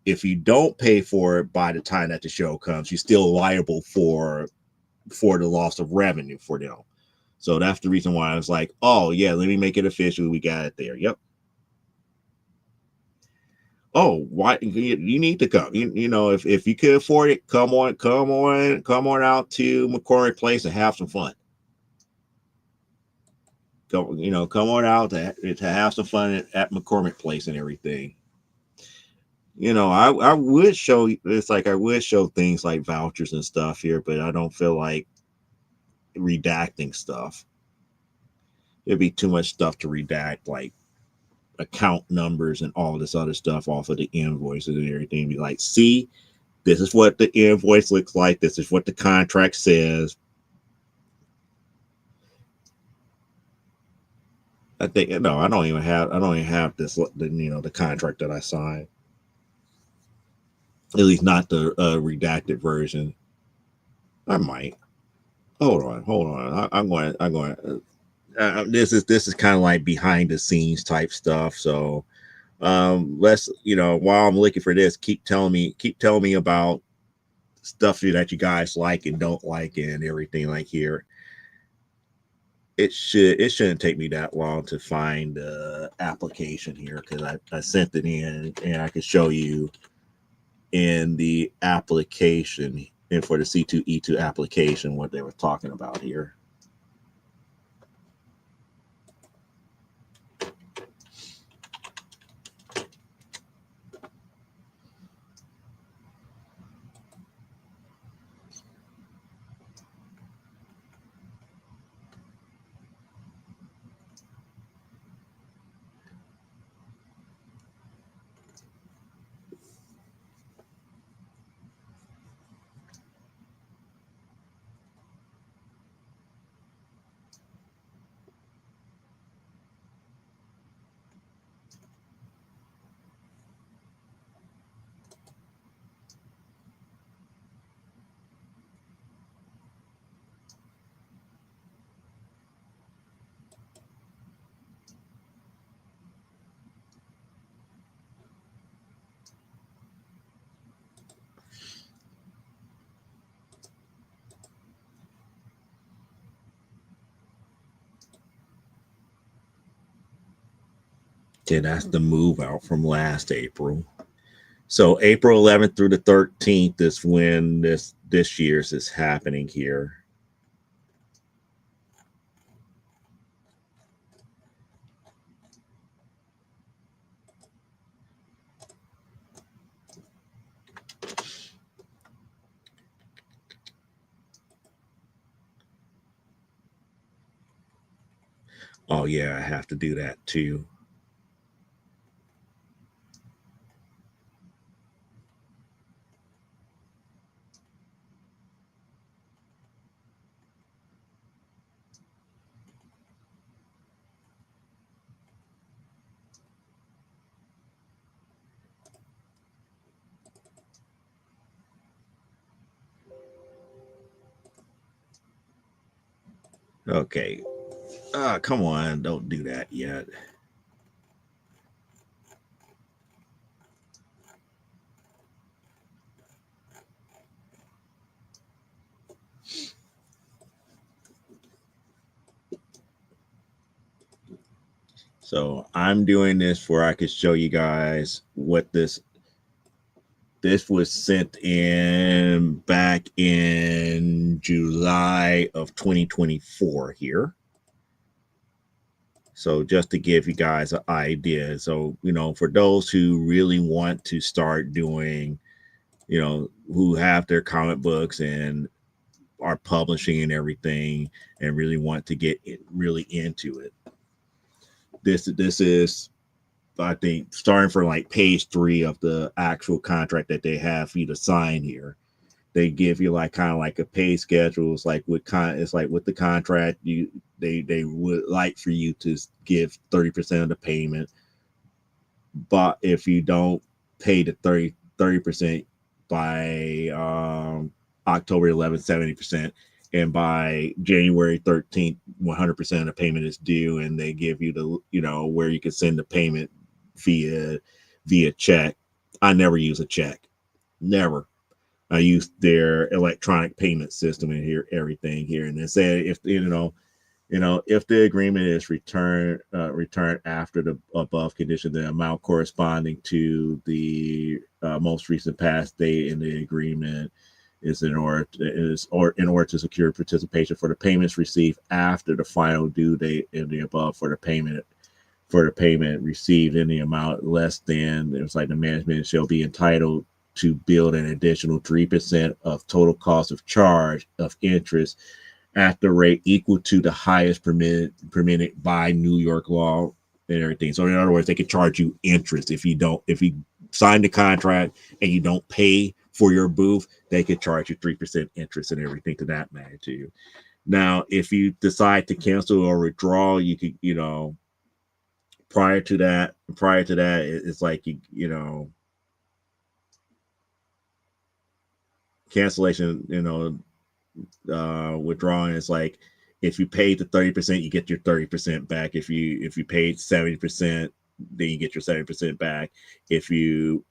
If you don't pay for it by the time that the show comes, you're still liable for the loss of revenue for them. So that's the reason why I was like, oh yeah, let me make it official. We got it there. Yep. Oh, why you need to come? You know, if you could afford it, come on out to McCormick Place and have some fun. Come on out to have some fun at McCormick Place and everything. I would show. It's like I would show things like vouchers and stuff here, but I don't feel like redacting stuff. It'd be too much stuff to redact, like account numbers and all this other stuff off of the invoices and everything. Be like, see, this is what the invoice looks like. This is what the contract says. I think no, I don't even have this. The contract that I signed. At least not the redacted version. I might. Hold on. I'm going. This is kind of like behind the scenes type stuff. So let's while I'm looking for this, keep telling me about stuff that you guys like and don't like and everything like here. It shouldn't take me that long to find the application here because I sent it in and I can show you in the application and for the C2E2 application what they were talking about here. Okay, that's the move out from last April. So April 11th through the 13th is when this year's is happening here. Oh yeah, I have to do that too. Okay. Come on, don't do that yet. So I'm doing this where I could show you guys what this was sent in back in July of 2024 here. So just to give you guys an idea. So, for those who really want to start doing, who have their comic books and are publishing and everything and really want to get really into it. This is, I think, starting from like page 3 of the actual contract that they have for you to sign here. They give you like kind of like a pay schedule. It's like it's like with the contract, they would like for you to give 30% of the payment. But if you don't pay the 30% by October 11th, 70%, and by January 13th, 100% of the payment is due, and they give you the where you can send the payment via check. I never use a check, never. I use their electronic payment system and here everything here, and they say if if the agreement is returned after the above condition, the amount corresponding to the most recent past date in the agreement is in order to secure participation for the payments received after the final due date in the above for the payment received in the amount less than, it was like, the management shall be entitled to build an additional 3% of total cost of charge of interest at the rate equal to the highest permitted by New York law and everything. So in other words, they can charge you interest if you sign the contract and you don't pay for your booth. They could charge you 3% interest and everything to that magnitude. Now, if you decide to cancel or withdraw, you could, prior to that, it's like cancellation, withdrawing is like, if you paid the 30%, you get your 30% back. If you paid 70%, then you get your 70% back. If you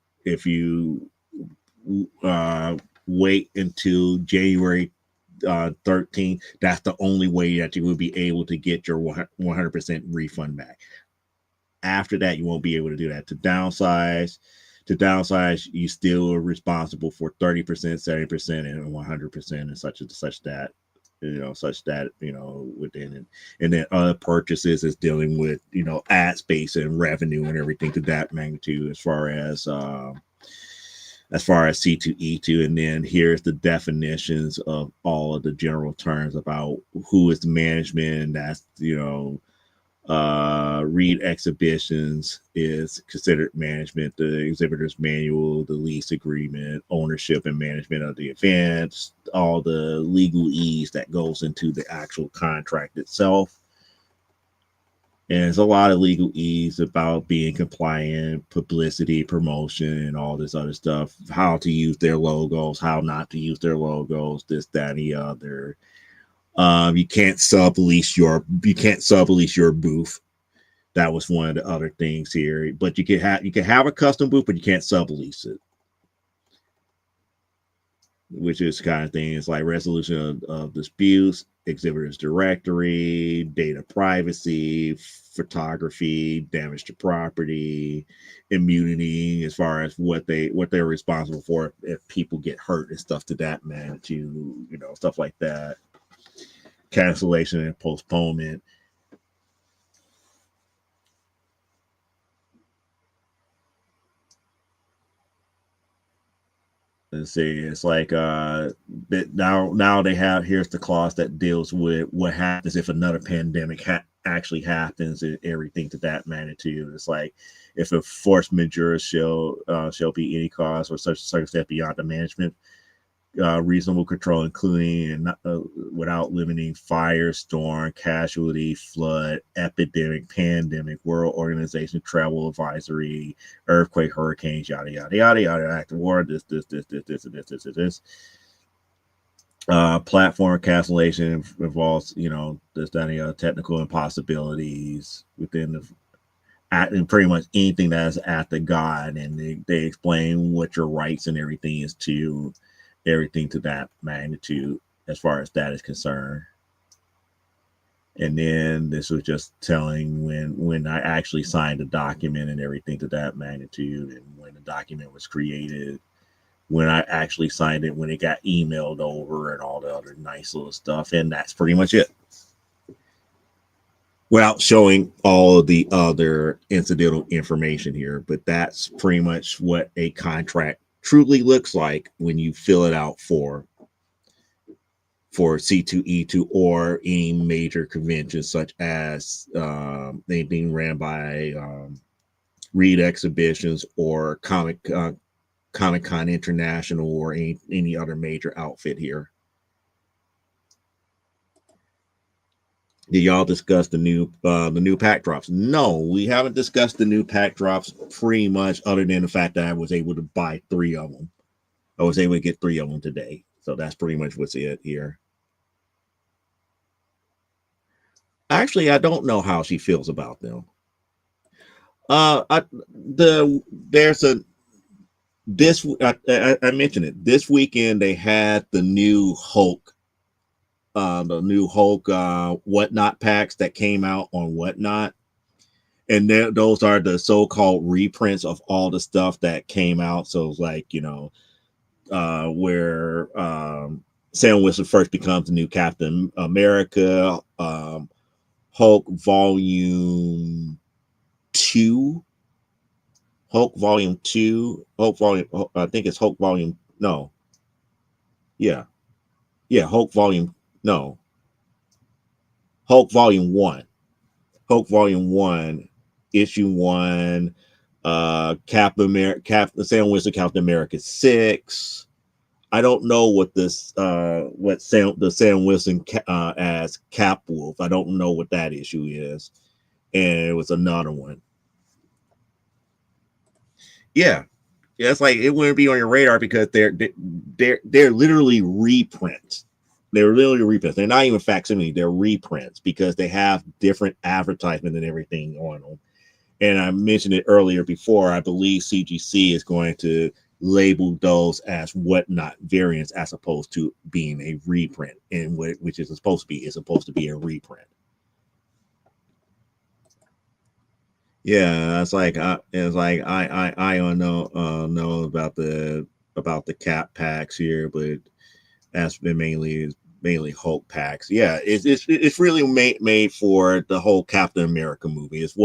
wait until January 13th, that's the only way that you will be able to get your 100% refund back. After that, you won't be able to do that. To downsize, you still are responsible for 30%, 70%, and 100%, and such that within it. And then other purchases is dealing with ad space and revenue and everything to that magnitude, as far as C2E2. And then here's the definitions of all of the general terms about who is the management. That's read exhibitions is considered management, the exhibitor's manual, the lease agreement, ownership and management of the events, all the legalese that goes into the actual contract itself. And there's a lot of legalese about being compliant, publicity, promotion, and all this other stuff, how to use their logos, how not to use their logos, this, that, and the other. You can't sublease your booth. That was one of the other things here. But you can have a custom booth, but you can't sublease it. which is kind of things like resolution of disputes, exhibitors directory, data privacy, photography, damage to property, immunity as far as what they're responsible for if people get hurt and stuff to that magnitude, stuff like that. Cancellation and postponement. Let's see, it's like now they have, here's the clause that deals with what happens if another pandemic actually happens and everything to that magnitude. It's like if a force majeure shall be any cause or such circumstance beyond the management reasonable control, including and without limiting fire, storm, casualty, flood, epidemic, pandemic, world organization, travel advisory, earthquake, hurricanes, yada yada yada yada, act of war, this. Platform cancellation involves, there's any technical impossibilities within the and pretty much anything that's at the God, and they explain what your rights and everything is to everything to that magnitude as far as that is concerned. And then this was just telling when I actually signed the document and everything to that magnitude, and when the document was created, when I actually signed it, when it got emailed over, and all the other nice little stuff. And that's pretty much it, without showing all of the other incidental information here. But that's pretty much what a contract truly looks like when you fill it out for C2E2 or any major conventions, such as anything ran by Reed Exhibitions or Comic-Con International or any other major outfit here. Did y'all discuss the new pack drops? No, we haven't discussed the new pack drops pretty much, other than the fact that I was able to buy 3 of them. I was able to get 3 of them today. So that's pretty much what's it here. Actually, I don't know how she feels about them. I mentioned it. This weekend they had the new Hulk Whatnot packs that came out on Whatnot, and those are the so-called reprints of all the stuff that came out. So it's like, where Sam Wilson first becomes the new Captain America, Hulk Volume 2, Hulk Volume 2, Hulk Volume, I think it's Hulk Volume, no, yeah, Hulk Volume, no, Hulk Volume 1, Hulk Volume 1, Issue 1, Captain America, Sam Wilson, Captain America 6. I don't know what the Sam Wilson as Cap Wolf. I don't know what that issue is, and it was another one. Yeah, it's like it wouldn't be on your radar because they're literally reprints. They're literally reprints. They're not even facsimile. They're reprints because they have different advertisement and everything on them. And I mentioned it earlier before. I believe CGC is going to label those as Whatnot variants as opposed to being a reprint, and which is supposed to be a reprint. Yeah, it's like I don't know about the Cap packs here, but that's been mainly Hulk packs. Yeah, it's really made for the whole Captain America movie. It's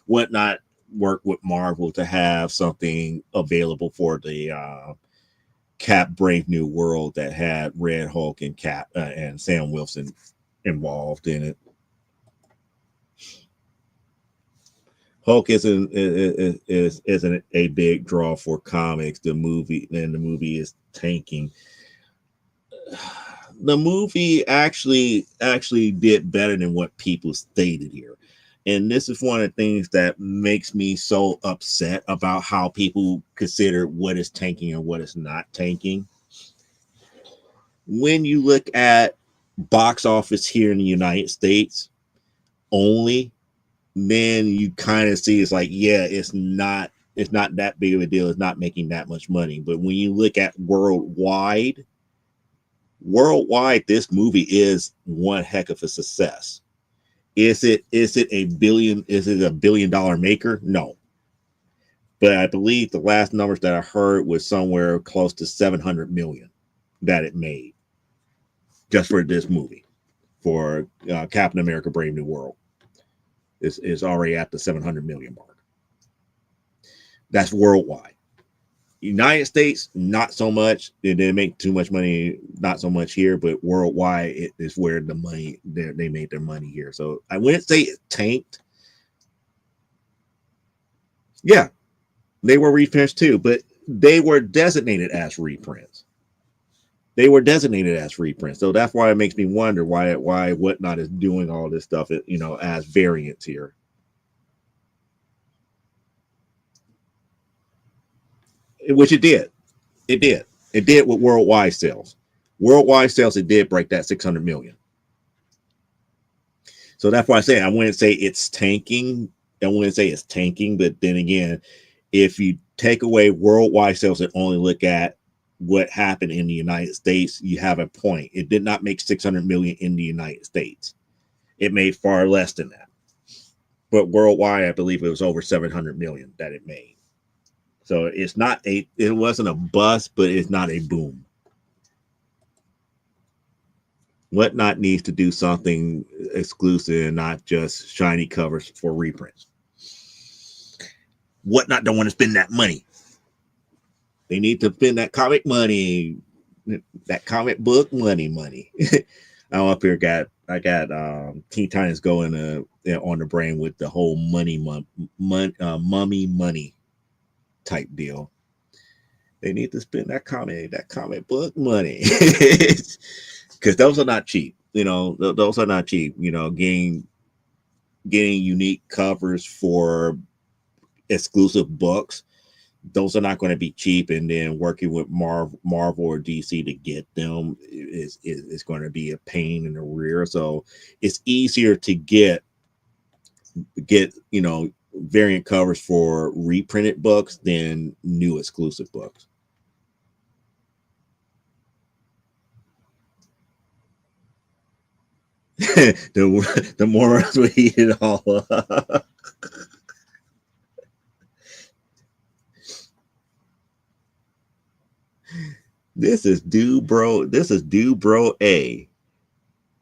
Whatnot work with Marvel to have something available for the Cap Brave New World that had Red Hulk and Cap and Sam Wilson involved in it. Hulk isn't a big draw for comics. The movie is tanking. The movie actually did better than what people stated here. And this is one of the things that makes me so upset about how people consider what is tanking and what is not tanking. When you look at box office here in the United States only, then you kind of see it's like, yeah, it's not that big of a deal. It's not making that much money. But when you look at worldwide, Worldwide, this movie is one heck of a success. Is it a billion? Is it $1 billion maker? No. But I believe the last numbers that I heard was somewhere close to 700 million that it made just for this movie, for Captain America: Brave New World. Is already at the 700 million mark. That's worldwide. United States, not so much. They didn't make too much money, not so much here, but worldwide, it is where the money they made their money here. So I wouldn't say it tanked. Yeah, they were reprints too, but they were designated as reprints. They were designated as reprints, so that's why it makes me wonder why Whatnot is doing all this stuff, as variants here. Which it did. It did with worldwide sales. Worldwide sales, it did break that 600 million. So that's why I say I wouldn't say it's tanking. I wouldn't say it's tanking, but then again, if you take away worldwide sales and only look at what happened in the United States, you have a point. It did not make 600 million in the United States. It made far less than that. But worldwide, I believe it was over 700 million that it made. So it wasn't a bust, but it's not a boom. Whatnot needs to do something exclusive and not just shiny covers for reprints. Whatnot don't want to spend that money. They need to spend that comic money, that comic book money. I'm up here I got Teen Titans going on the brain with the whole mummy money type deal. They need to spend that comic book money because those are not cheap. Those are not cheap. Getting unique covers for exclusive books, those are not going to be cheap. And then working with Marvel or DC to get them is going to be a pain in the rear. So it's easier to get variant covers for reprinted books than new exclusive books. the more we eat it all up. This is Dude Bro A.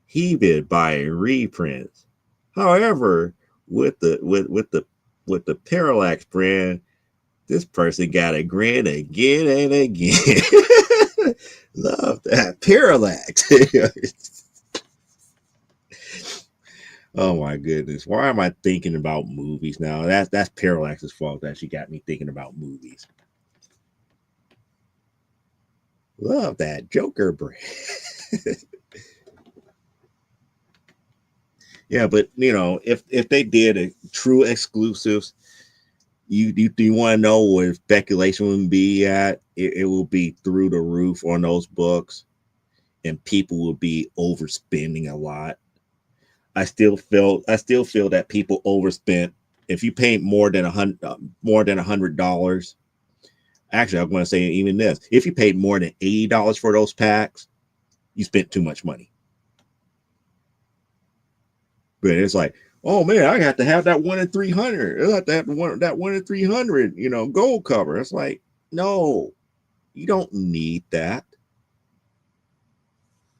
He been buying reprints. However, with the Parallax brand, this person got a grin again and again. Love that Parallax. Oh my goodness. Why am I thinking about movies now? That's Parallax's fault that she got me thinking about movies. Love that Joker brand. Yeah, but if they did a true exclusives, you want to know where speculation would be at? It will be through the roof on those books, and people will be overspending a lot. I still feel that people overspent. If you paid more than $100, actually, I'm going to say even this: if you paid more than $80 for those packs, you spent too much money. But it's like, oh man, I got to have that 1 in 300. I got to have that 1 in 300, gold cover. It's like, no, you don't need that.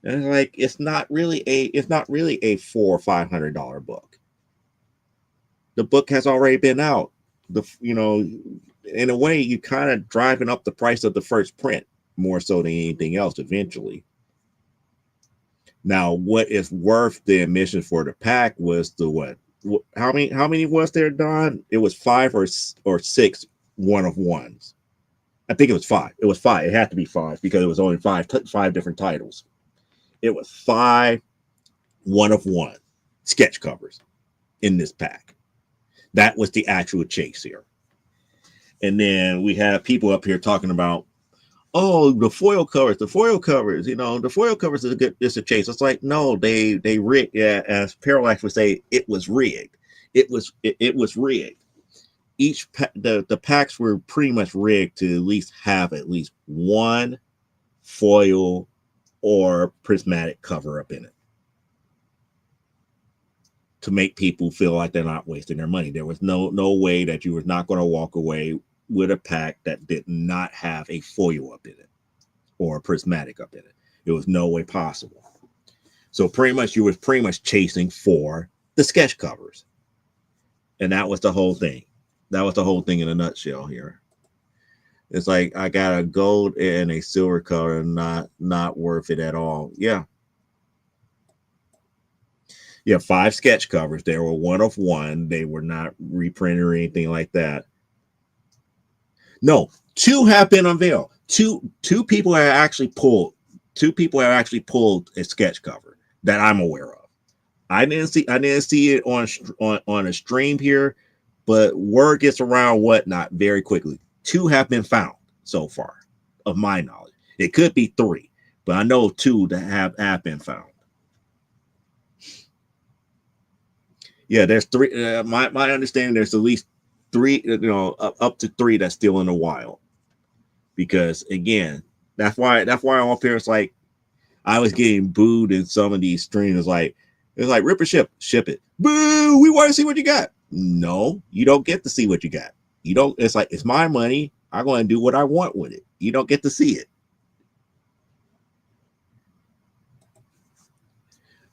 And it's like, it's not really a $400 or $500 book. The book has already been out. In a way, you kind of driving up the price of the first print more so than anything else eventually. Now, what is worth the admission for the pack was the what? How many was there, Don? It was 5 or 6 one of ones. I think it was 5. It was 5. It had to be 5 because it was only 5 different titles. It was 5 one of one sketch covers in this pack. That was the actual chase here. And then we have people up here talking about, oh, the foil covers, the foil covers is it's a chase. It's like, no, they rigged, as Parallax would say, it was rigged. It was rigged. The packs were pretty much rigged to at least have at least one foil or prismatic cover up in it to make people feel like they're not wasting their money. There was no way that you was not going to walk away with a pack that did not have a foil up in it or a prismatic up in it. It was no way possible. So pretty much you was pretty much chasing for the sketch covers. And that was the whole thing. That was the whole thing in a nutshell here. It's like I got a gold and a silver cover, not worth it at all. Yeah. Yeah, 5 sketch covers. They were one of one. They were not reprinted or anything like that. No, 2 have been unveiled. Two people have actually pulled. 2 people have actually pulled a sketch cover that I'm aware of. I didn't see it on a stream here, but word gets around whatnot very quickly. 2 have been found so far, of my knowledge. It could be 3, but I know 2 that have been found. Yeah, there's 3. My understanding, there's at least 3, up to 3 that's still in the wild. Because again, that's why I'm up here. It's like I was getting booed in some of these streams. It's like rip or ship it. Boo! We want to see what you got. No, you don't get to see what you got. You don't. It's like it's my money. I'm going to do what I want with it. You don't get to see it.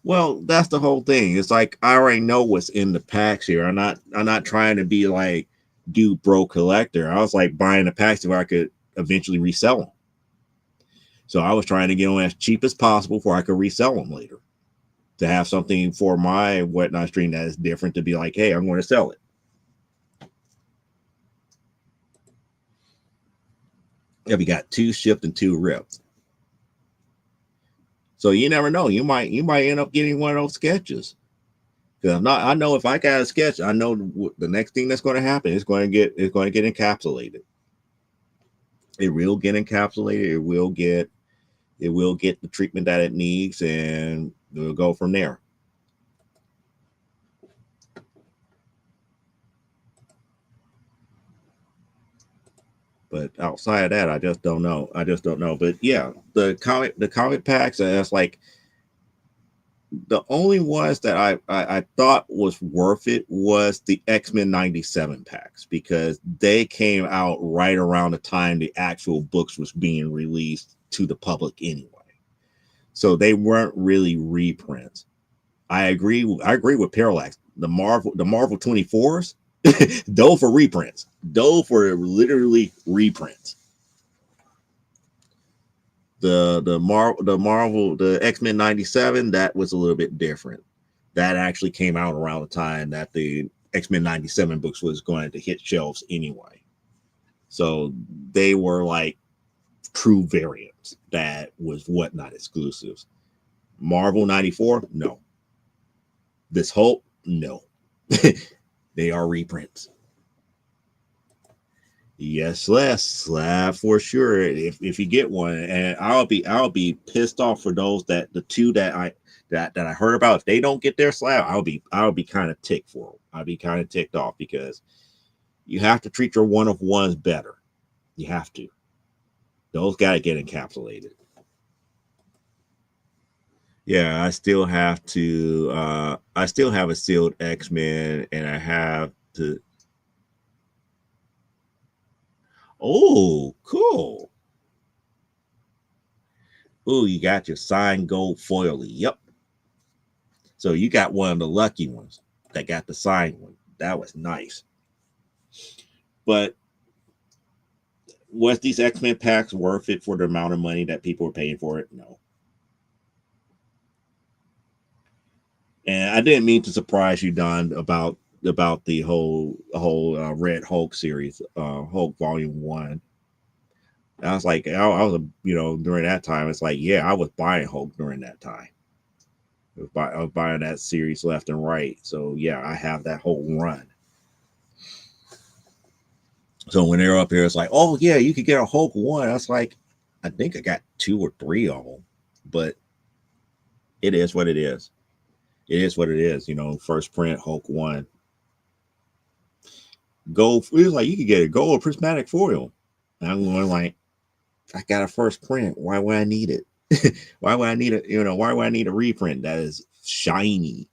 Well, that's the whole thing. It's like I already know what's in the packs here. I'm not trying to be like dude bro collector. I was like buying the packs where I could eventually resell them. So I was trying to get them as cheap as possible before I could resell them later. To have something for my whatnot stream that is different, to be like, hey, I'm going to sell it. Yeah, we got 2 shipped and 2 ripped. So you never know. You might end up getting one of those sketches. Because I know if I got a sketch, I know the next thing that's going to happen is going to get encapsulated. It will get encapsulated. It will get the treatment that it needs, and we'll go from there. But outside of that, I just don't know. But yeah, the comic packs, that's like the only ones that I thought was worth it was the X-Men 97 packs, because they came out right around the time the actual books was being released to the public anyway. So they weren't really reprints. I agree with Parallax. The Marvel 24s, those for reprints. Those for literally reprints. The Marvel X-Men 97, that was a little bit different. That actually came out around the time that the X-Men 97 books was going to hit shelves anyway. So they were like true variants that was whatnot exclusives. Marvel 94, no. This Hulk, no. They are reprints. Yes, slab for sure. If you get one, and I'll be pissed off for those that the 2 that I heard about. If they don't get their slab, I'll be kind of ticked for them. I'll be kind of ticked off, because you have to treat your one of ones better. You have to. Those got to get encapsulated. Yeah, I still have to. I still have a sealed X-Men, and I have to. Oh, cool. Oh, you got your signed gold foily. Yep. So you got one of the lucky ones that got the signed one. That was nice. But was these X-Men packs worth it for the amount of money that people were paying for it? No. And I didn't mean to surprise you, Don, about the whole Red Hulk series, Hulk Volume 1. I was like, I was, during that time, it's like, yeah, I was buying Hulk during that time. I was buying that series left and right. So yeah, I have that whole run. So when they're up here, it's like, oh yeah, you could get a Hulk 1. I was like, I think I got 2 or 3 of them, but it is what it is. It is what it is. First print Hulk 1. Gold. It was like you could get a gold prismatic foil. And I'm going like, I got a first print. Why would I need it? Why would I need why would I need a reprint that is shiny?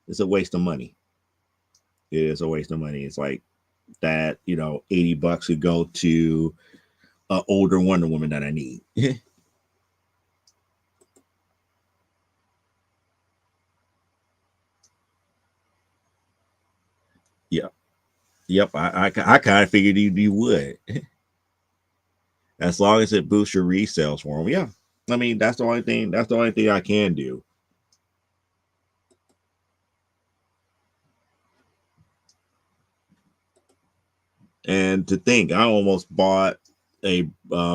It's a waste of money. It is a waste of money. It's like that, $80 could go to an older Wonder Woman that I need. Yep. Yep. I kind of figured you would. As long as it boosts your resales for them. Yeah. I mean, that's the only thing. That's the only thing I can do. And to think, I almost bought a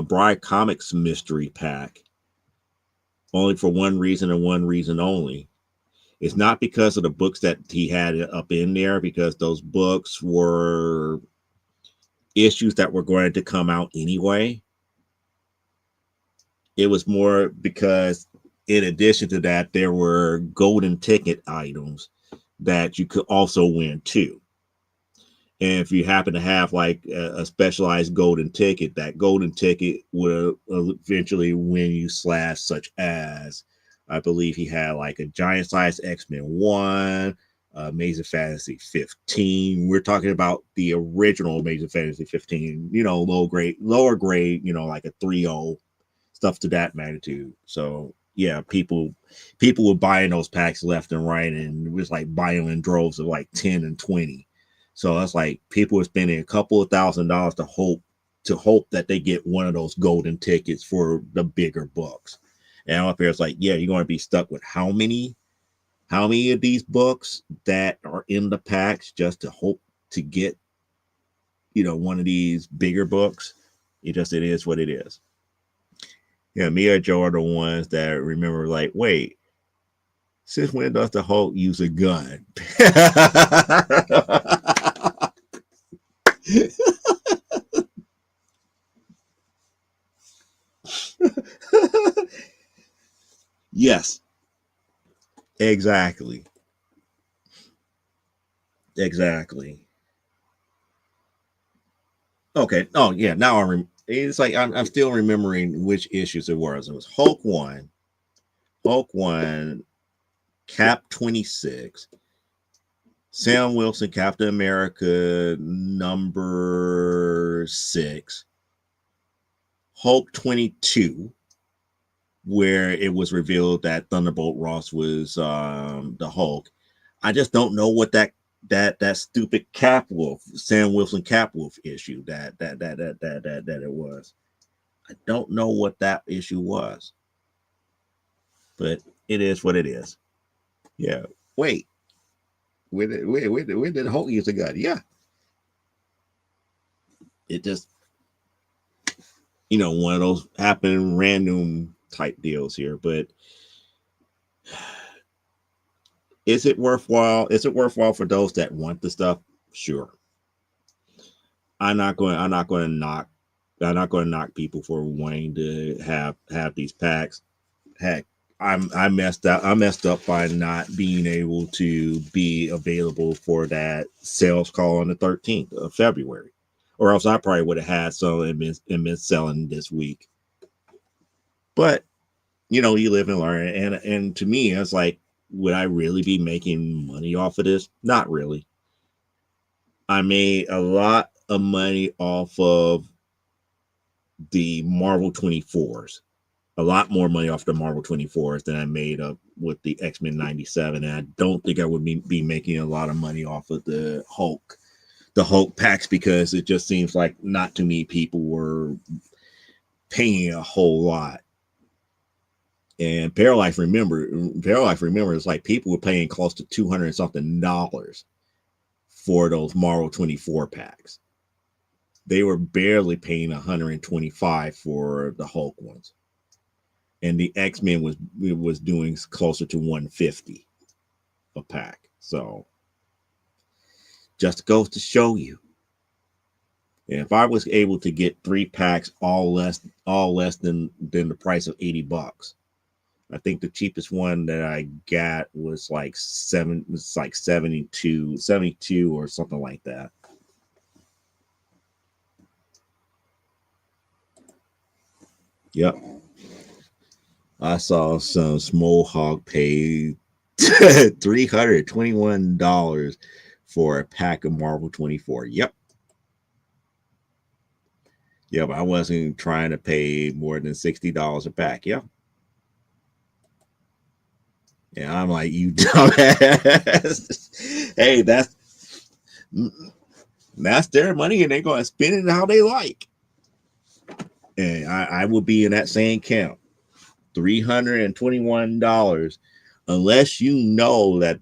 Bride Comics mystery pack only for one reason and one reason only. It's not because of the books that he had up in there, because those books were issues that were going to come out anyway. It was more because, in addition to that, there were golden ticket items that you could also win too. And if you happen to have like a specialized golden ticket, that golden ticket will eventually win you slash, such as, I believe he had like a giant size X-Men 1, Amazing Fantasy 15. We're talking about the original Amazing Fantasy 15, lower grade, like a 3.0, stuff to that magnitude. So yeah, people were buying those packs left and right, and it was like buying in droves of like 10 and 20. So that's like people are spending a couple of $1,000s to hope that they get one of those golden tickets for the bigger books. And I'm up here, it's like, yeah, you're going to be stuck with how many of these books that are in the packs just to hope to get, one of these bigger books. It is what it is. Yeah, me or Joe are the ones that remember, like, wait, since when does the Hulk use a gun? Yes, exactly. Exactly. Okay. Oh, yeah. Now it's like I'm still remembering which issues it was. It was Hulk 1, Cap 26, Sam Wilson, Captain America number 6, Hulk 22, where it was revealed that Thunderbolt Ross was the Hulk. I just don't know what that stupid Sam Wilson Capwolf issue that it was. I don't know what that issue was, but it is what it is. Yeah. Wait. Where did Hulk use a gun? Yeah. It just, one of those happen random type deals here. But is it worthwhile? Is it worthwhile for those that want the stuff? Sure. I'm not going to knock. I'm not going to knock people for wanting to have these packs. Heck, I messed up. I messed up by not being able to be available for that sales call on the 13th of February, or else I probably would have had some and been selling this week. But you live and learn, and to me, it's like, would I really be making money off of this? Not really. I made a lot of money off of the Marvel 24s, a lot more money off the Marvel 24s than I made up with the X-Men 97. And I don't think I would be making a lot of money off of the Hulk packs, because it just seems like not too many people were paying a whole lot. And Paralife remember, it's like people were paying close to $200 something for those Marvel 24 packs. They were barely paying 125 for the Hulk ones, and the X-Men was doing closer to 150 a pack. So just goes to show you. And if I was able to get 3 packs, all less than the price of $80, I think the cheapest one that I got was like 72 or something like that. Yep. I saw some small hog pay $321 for a pack of Marvel 24. Yep. Yep. I wasn't trying to pay more than $60 a pack. Yep. And I'm like, you dumbass. Hey, that's their money and they're going to spend it how they like. And I will be in that same camp. $321, unless you know that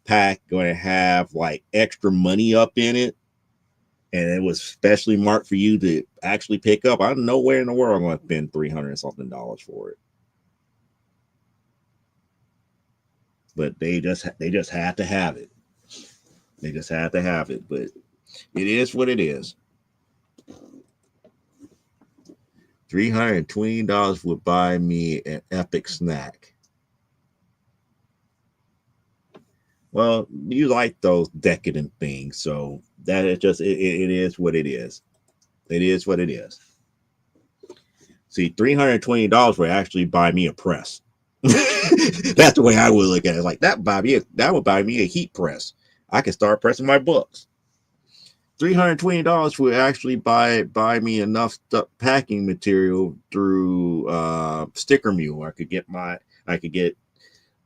pack going to have like extra money up in it and it was specially marked for you to actually pick up. I don't know where in the world I'm going to spend $300 something for it. But they just had to have it. They just had to have it. But it is what it is. $320 would buy me an epic snack. Well, you like those decadent things, so that is just it is what it is. It is what it is. See, $320 would actually buy me a press. That's the way I would look at it. Like that would buy me a heat press. I can start pressing my books. $320 would actually buy me enough packing material through Sticker Mule. I could get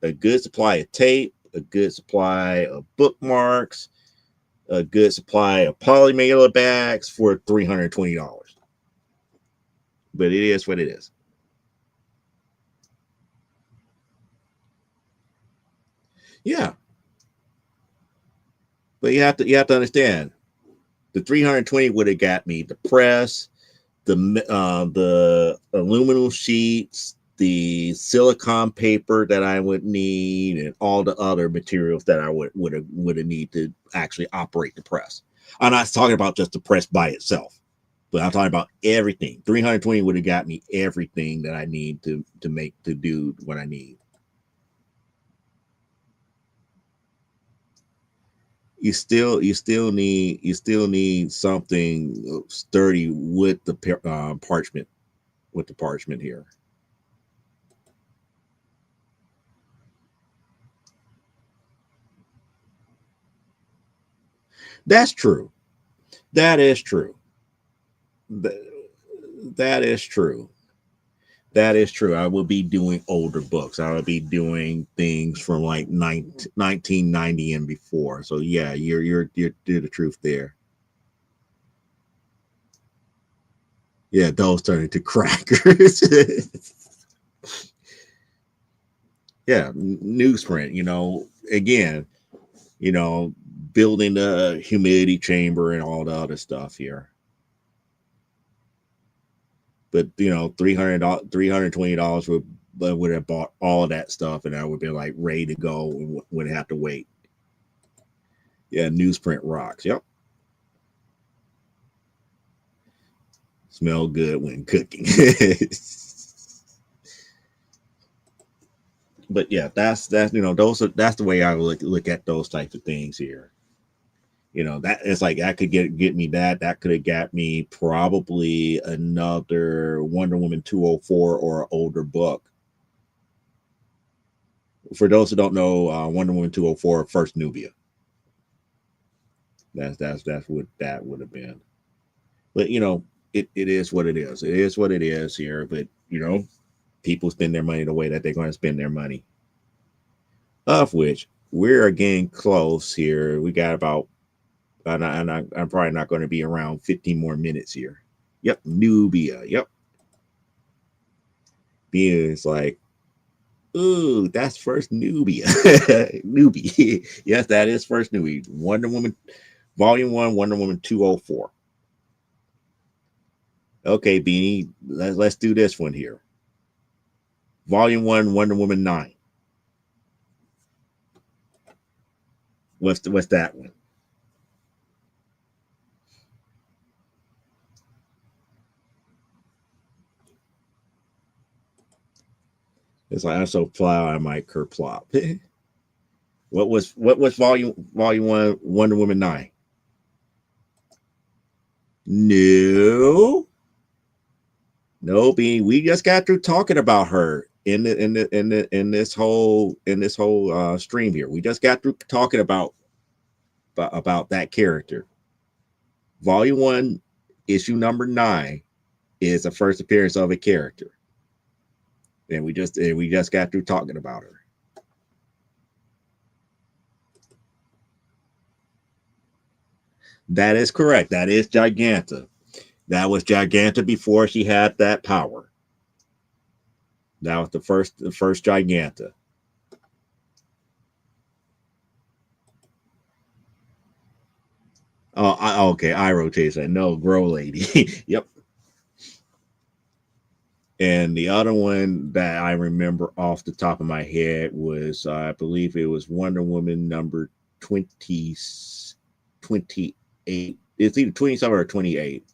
a good supply of tape, a good supply of bookmarks, a good supply of poly mailer bags for $320. But it is what it is. Yeah. But you have to understand, the 320 would have got me the press, the aluminum sheets, the silicone paper that I would need, and all the other materials that I would have need to actually operate the press. I'm not talking about just the press by itself, but I'm talking about everything. 320 would have got me everything that I need to do what I need. You still need something sturdy with the parchment here. That's true. That is true. That is true. That is true. I will be doing older books. I will be doing things from like 1990 and before. So yeah, you're the truth there. Yeah, those turn into crackers. Yeah, newsprint. Again, building the humidity chamber and all the other stuff here. But $320 would have bought all of that stuff, and I would be like ready to go and wouldn't have to wait. Yeah, newsprint rocks. Yep. Smell good when cooking. But yeah, that's that's the way I would look at those types of things here. That it's like I could get me that could have got me probably another Wonder Woman 204 or an older book. For those who don't know, Wonder Woman 204 First Nubia. That's what that would have been. But it is what it is. It is what it is here. But people spend their money the way that they're going to spend their money. Of which we're getting close here. We got about I'm probably not going to be around 15 more minutes here. Yep, Nubia. Yep. Being is like, ooh, that's First Nubia. Newbie. Yes, that is First Nubia. Wonder Woman, Volume 1, Wonder Woman 204. Okay, Beanie, let's do this one here. Volume 1, Wonder Woman 9. What's that one? It's like I'm so proud I might kerplop. What was volume 1 Wonder Woman 9? No, Beanie. We just got through talking about her in this whole stream here. We just got through talking about that character. Volume 1, issue number 9 is the first appearance of a character. And we just got through talking about her. That is correct. That is Giganta. That was Giganta before she had that power. That was the first Giganta. Oh, okay. I rotate that. No, Grow Lady. Yep. And the other one that I remember off the top of my head was, I believe it was Wonder Woman number 28. It's either 27 or 28.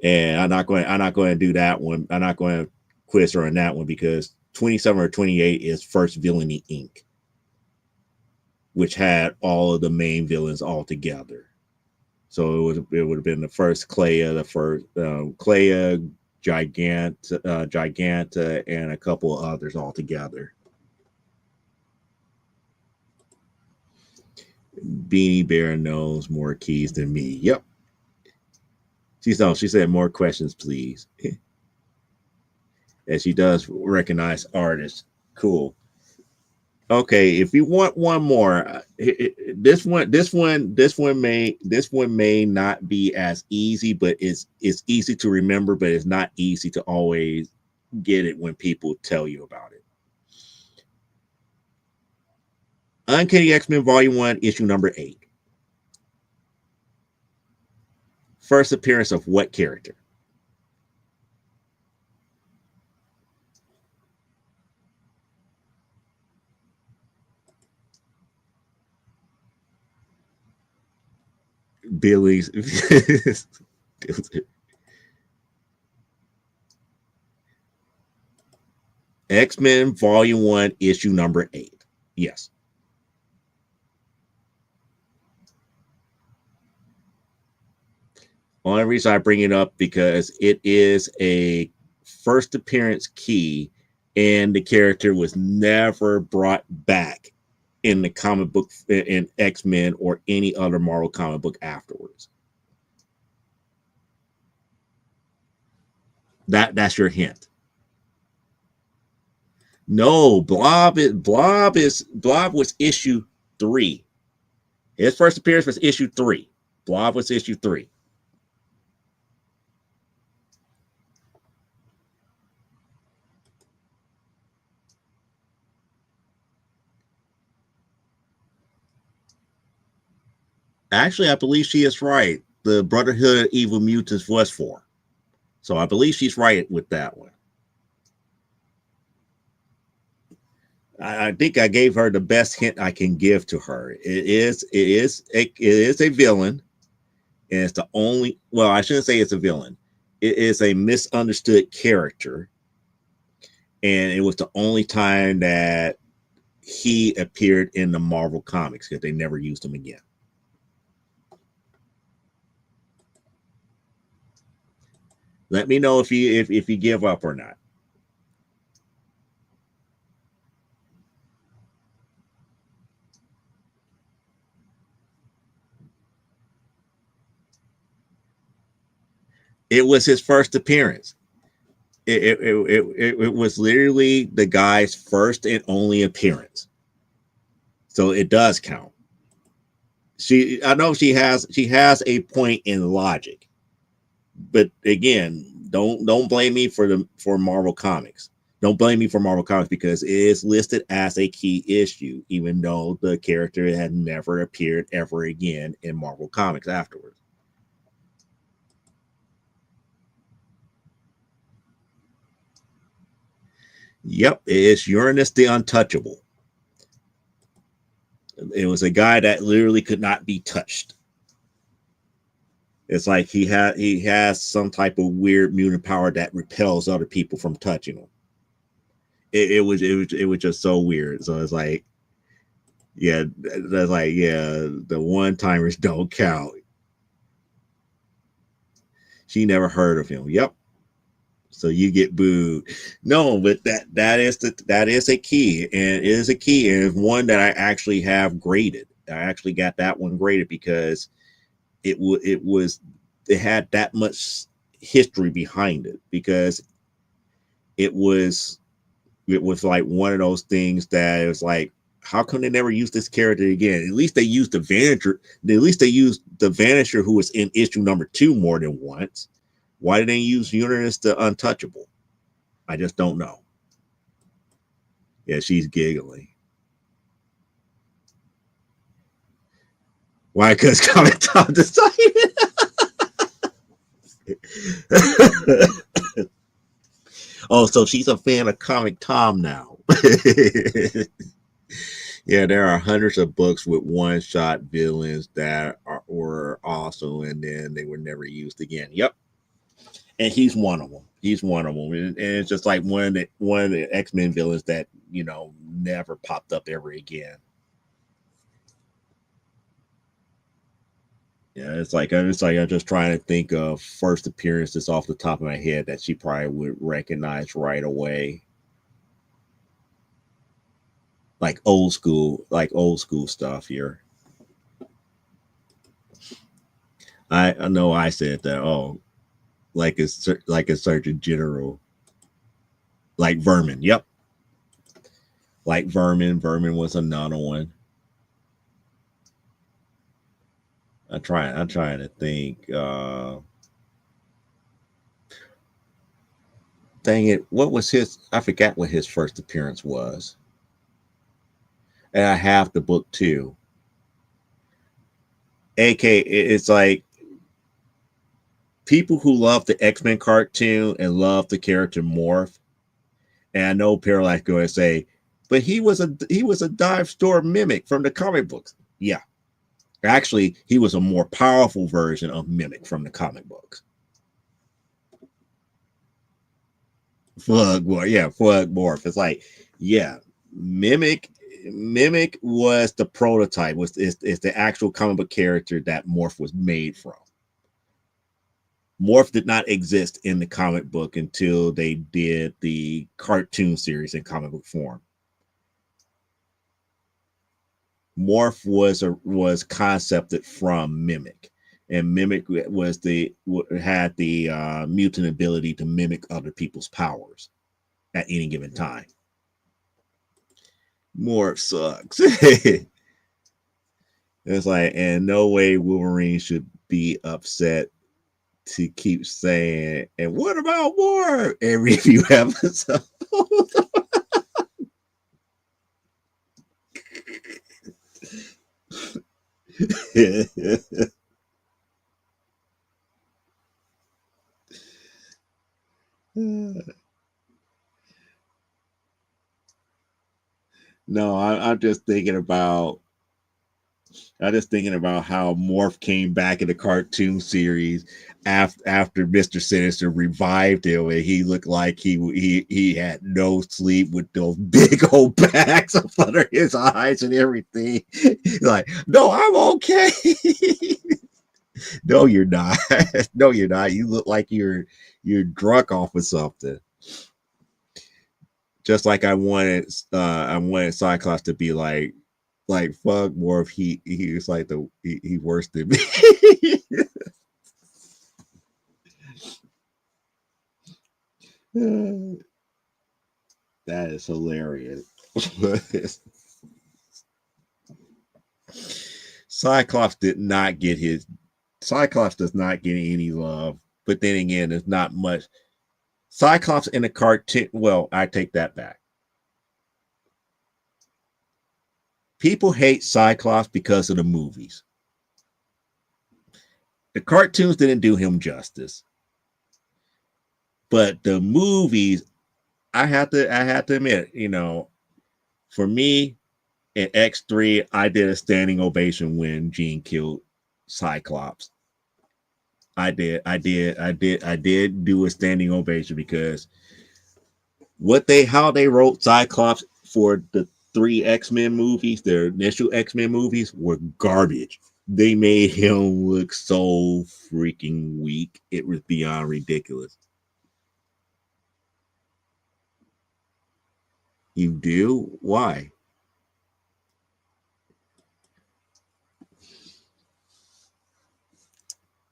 And I'm not going to do that one. I'm not going to quiz her on that one because 27 or 28 is First Villainy Inc., which had all of the main villains all together. So it would have been the first Clea, Giganta, and a couple of others all together. Beanie Bear knows more keys than me. Yep. She said more questions, please. And she does recognize artists. Cool. Okay, if you want one more, this one may not be as easy, but it's easy to remember, but it's not easy to always get it when people tell you about it. Uncanny X-Men Volume 1, issue number 8. First appearance of what character? Billy's. X-Men Volume 1, issue number 8. Yes. Only reason I bring it up because it is a first appearance key, and the character was never brought back in the comic book in X-Men or any other Marvel comic book afterwards. That's your hint. No, Blob was issue 3. His first appearance was issue 3. Blob was issue 3. Actually, I believe she is right. The Brotherhood of Evil Mutants was 4. So I believe she's right with that one. I think I gave her the best hint I can give to her. It is a villain, and it's the only. Well, I shouldn't say it's a villain. It is a misunderstood character, and it was the only time that he appeared in the Marvel comics because they never used him again. Let me know if you give up or not. It was his first appearance. It was literally the guy's first and only appearance. So it does count. I know she has a point in logic. But again, don't blame me for Marvel Comics. Don't blame me for Marvel Comics because it is listed as a key issue, even though the character had never appeared ever again in Marvel Comics afterwards. Yep, it's Uranus the Untouchable. It was a guy that literally could not be touched. It's like he has some type of weird mutant power that repels other people from touching him. It was just so weird. So it's like, yeah, that's like, yeah, the one timers don't count. She never heard of him. Yep. So you get booed. No, but that is a key, and it is a key, and it's one that I actually have graded. I actually got that one graded because it had that much history behind it, because it was like one of those things that it was like, how come they never used this character again? At least they used the Vanisher. At least they used the Vanisher, who was in issue number 2 more than once. Why did they use Uranus the Untouchable? I just don't know. Yeah, she's giggling. Why? Because Comic Tom decided. Oh, so she's a fan of Comic Tom now. Yeah, there are hundreds of books with one-shot villains that were awesome, and then they were never used again. Yep, and he's one of them. He's one of them, and it's just like one of the X-Men villains that never popped up ever again. Yeah, it's like I'm just trying to think of first appearances off the top of my head that she probably would recognize right away. Like old school stuff here. I know I said that. Oh, like a Surgeon General, like Vermin. Yep, like Vermin. Vermin was another one. I'm trying to think. Dang it! What was his? I forgot what his first appearance was. And I have the book too. AK, it's like people who love the X-Men cartoon and love the character Morph. And I know Parallax going to say, but he was a dive store mimic from the comic books. Yeah. Actually, he was a more powerful version of Mimic from the comic books. Fuck Morph. It's like, yeah, Mimic was the prototype. Is the actual comic book character that Morph was made from. Morph did not exist in the comic book until they did the cartoon series in comic book form. Morph was concepted from Mimic, and Mimic had the mutant ability to mimic other people's powers at any given time. Morph sucks. It's like, and no way Wolverine should be upset to keep saying, and what about more every few episodes? No, I'm just thinking about how Morph came back in the cartoon series after Mr. Sinister revived him, and he looked like he had no sleep with those big old bags up under his eyes and everything. Like, no, I'm okay. No, you're not. No, you're not. You look like you're drunk off of something. Just like I wanted Cyclops to be like fuck more if he was like he worse than me. That is hilarious. Cyclops does not get any love, but then again, there's not much. Cyclops in a cartoon. Well, I take that back. People hate Cyclops because of the movies. The cartoons didn't do him justice, but the movies, I have to admit, for me in X3, I did a standing ovation when Jean killed Cyclops. I did do a standing ovation because how they wrote Cyclops for the 3 X-Men movies, their initial X-Men movies, were garbage. They made him look so freaking weak. It was beyond ridiculous. You do? Why?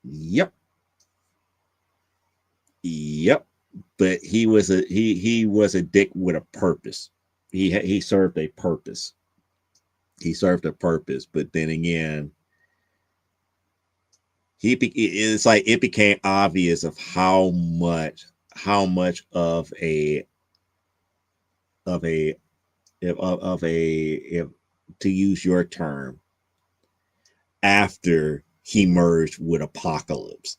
Yep. Yep. But he was a dick with a purpose. He served a purpose. He served a purpose. But then again, it's like it became obvious of how much of a of a if to use your term, after he merged with Apocalypse,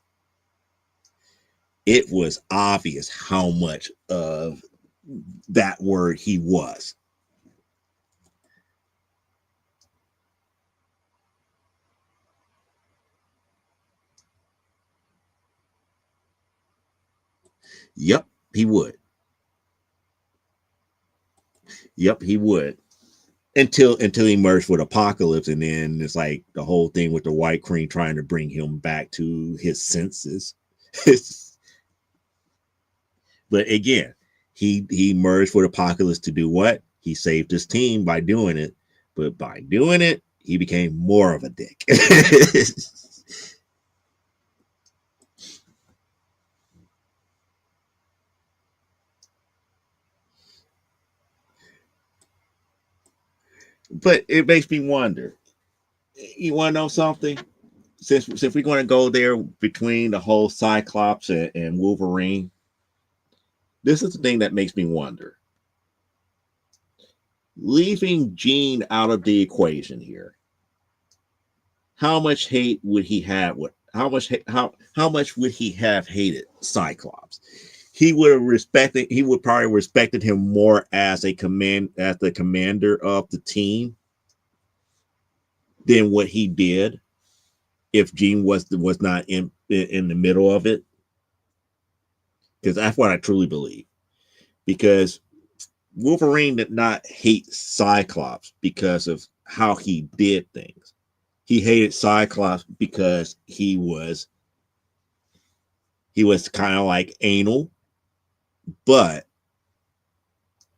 it was obvious how much of that word he was. Yep, he would. Yep, he would. Until he merged with Apocalypse, and then it's like the whole thing with the White Queen trying to bring him back to his senses. But again, he merged with Apocalypse to do what? He saved his team by doing it, but by doing it, he became more of a dick. But it makes me wonder. You want to know something? Since we're going to go there between the whole Cyclops and Wolverine, this is the thing that makes me wonder. Leaving Jean out of the equation here, how much hate would he have? How much would he have hated Cyclops? He would have respected. He would probably respected him more as the commander of the team than what he did if Jean was not in the middle of it. Because that's what I truly believe. Because Wolverine did not hate Cyclops because of how he did things. He hated Cyclops because he was kind of like anal, but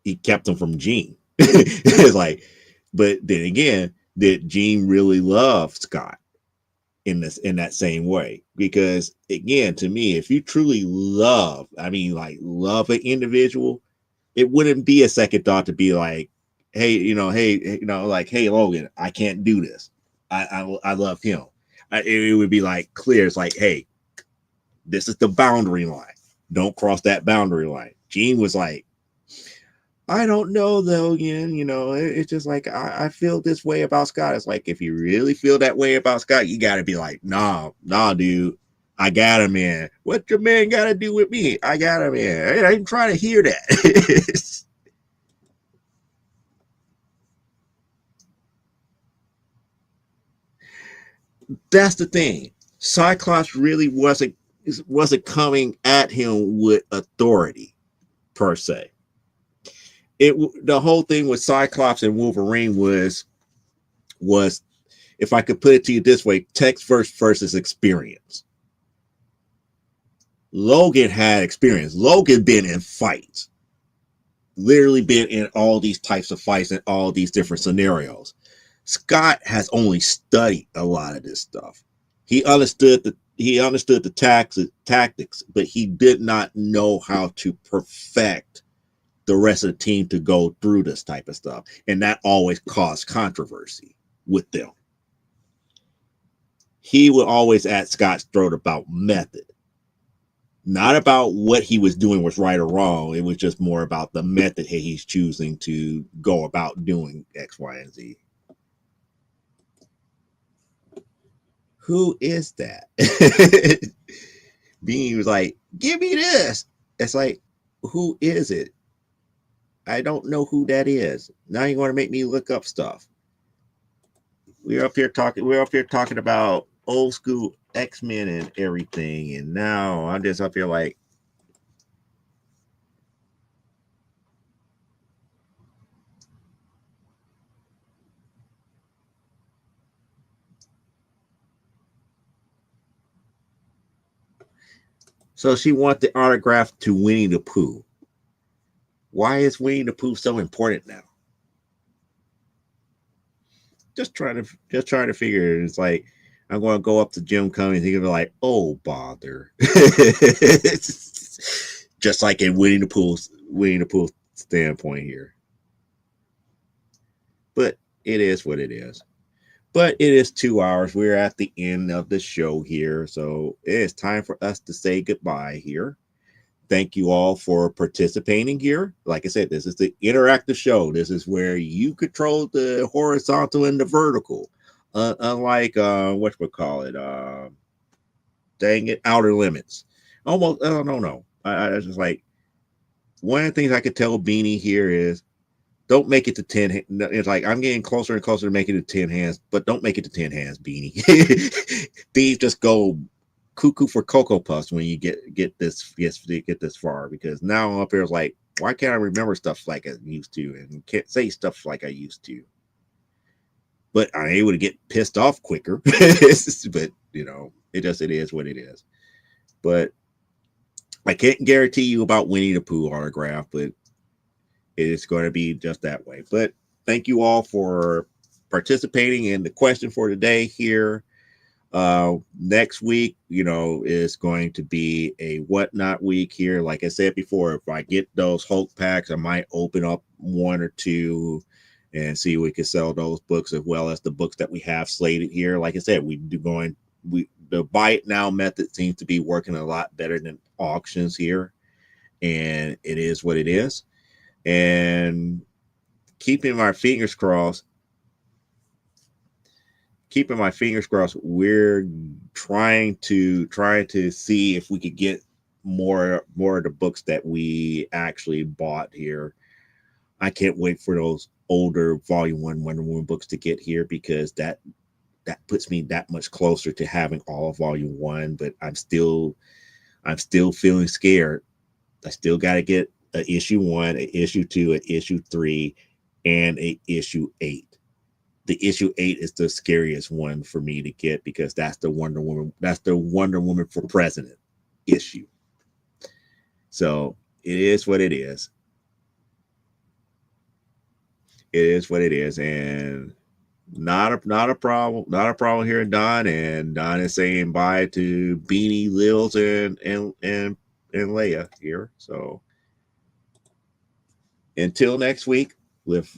he kept him from Jean. It's like, but then again, did Jean really love Scott in that same way? Because again, to me, if you truly love, I mean, like love an individual, it wouldn't be a second thought to be like, hey, like, hey, Logan, I can't do this. I love him. It would be like clear. It's like, hey, this is the boundary line. Don't cross that boundary line. Jean was like, I don't know, Logan. It's just like I feel this way about Scott. It's like, if you really feel that way about Scott, you got to be like, nah, dude. I got him in. What your man got to do with me? I got him in. I ain't trying to hear that. That's the thing. Cyclops really wasn't coming at him with authority per se. The whole thing with Cyclops and Wolverine was, if I could put it to you this way, text versus experience. Logan had experience. Logan been in fights, literally been in all these types of fights and all these different scenarios. Scott has only studied a lot of this stuff. He understood the tactics, but he did not know how to perfect the rest of the team to go through this type of stuff, and that always caused controversy with them. He would always at Scott's throat about method, not about what he was doing was right or wrong. It was just more about the method he's choosing to go about doing X, Y, and Z. Who is that? Being was like, give me this. It's like, who is it? I don't know who that is. Now you're going to make me look up stuff. We're up here talking about old school X-Men and everything, and now I'm just up here like, so she wants the autograph to Winnie the Pooh. Why is Winnie the Pooh so important now? Just trying to figure it. It's like I'm going to go up to Jim Cummings. He's gonna be like, "Oh bother," just like in Winnie the Pooh standpoint here. But it is what it is. But it is 2 hours. We're at the end of the show here, so it is time for us to say goodbye here. Thank you all for participating here. Like I said, this is the interactive show. This is where you control the horizontal and the vertical. Unlike what we call it, dang it, Outer Limits. Almost, no. I was just like, one of the things I could tell Beanie here is don't make it to 10. It's like I'm getting closer and closer to making it to 10 hands, but don't make it to 10 hands, Beanie. These just go cuckoo for Cocoa Puffs when you get this far, because now I'm up here is like, why can't I remember stuff like I used to and can't say stuff like I used to? But I'm able to get pissed off quicker. But it is what it is. But I can't guarantee you about Winnie the Pooh autograph, but it is going to be just that way. But thank you all for participating in the question for today here. Next week, is going to be a whatnot week here. Like I said before, if I get those Hulk packs, I might open up one or two and see if we can sell those books as well as the books that we have slated here. Like I said, the buy it now method seems to be working a lot better than auctions here, and it is what it is. And keeping my fingers crossed, we're trying to see if we could get more of the books that we actually bought here. I can't wait for those older Volume 1 Wonder Woman books to get here, because that puts me that much closer to having all of Volume 1. But I'm still feeling scared. I still got to get an issue 1, an issue 2, an issue 3, and a issue 8. The issue 8 is the scariest one for me to get, because that's the Wonder Woman for President issue. So it is what it is. It is what it is, and not a problem here, Don. And Don is saying bye to Beanie, Lils, and Leia here. So until next week, live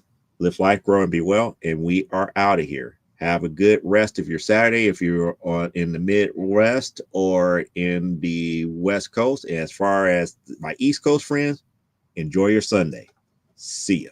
life, grow, and be well. And we are out of here. Have a good rest of your Saturday if you're in the Midwest or in the West Coast. As far as my East Coast friends, enjoy your Sunday. See ya.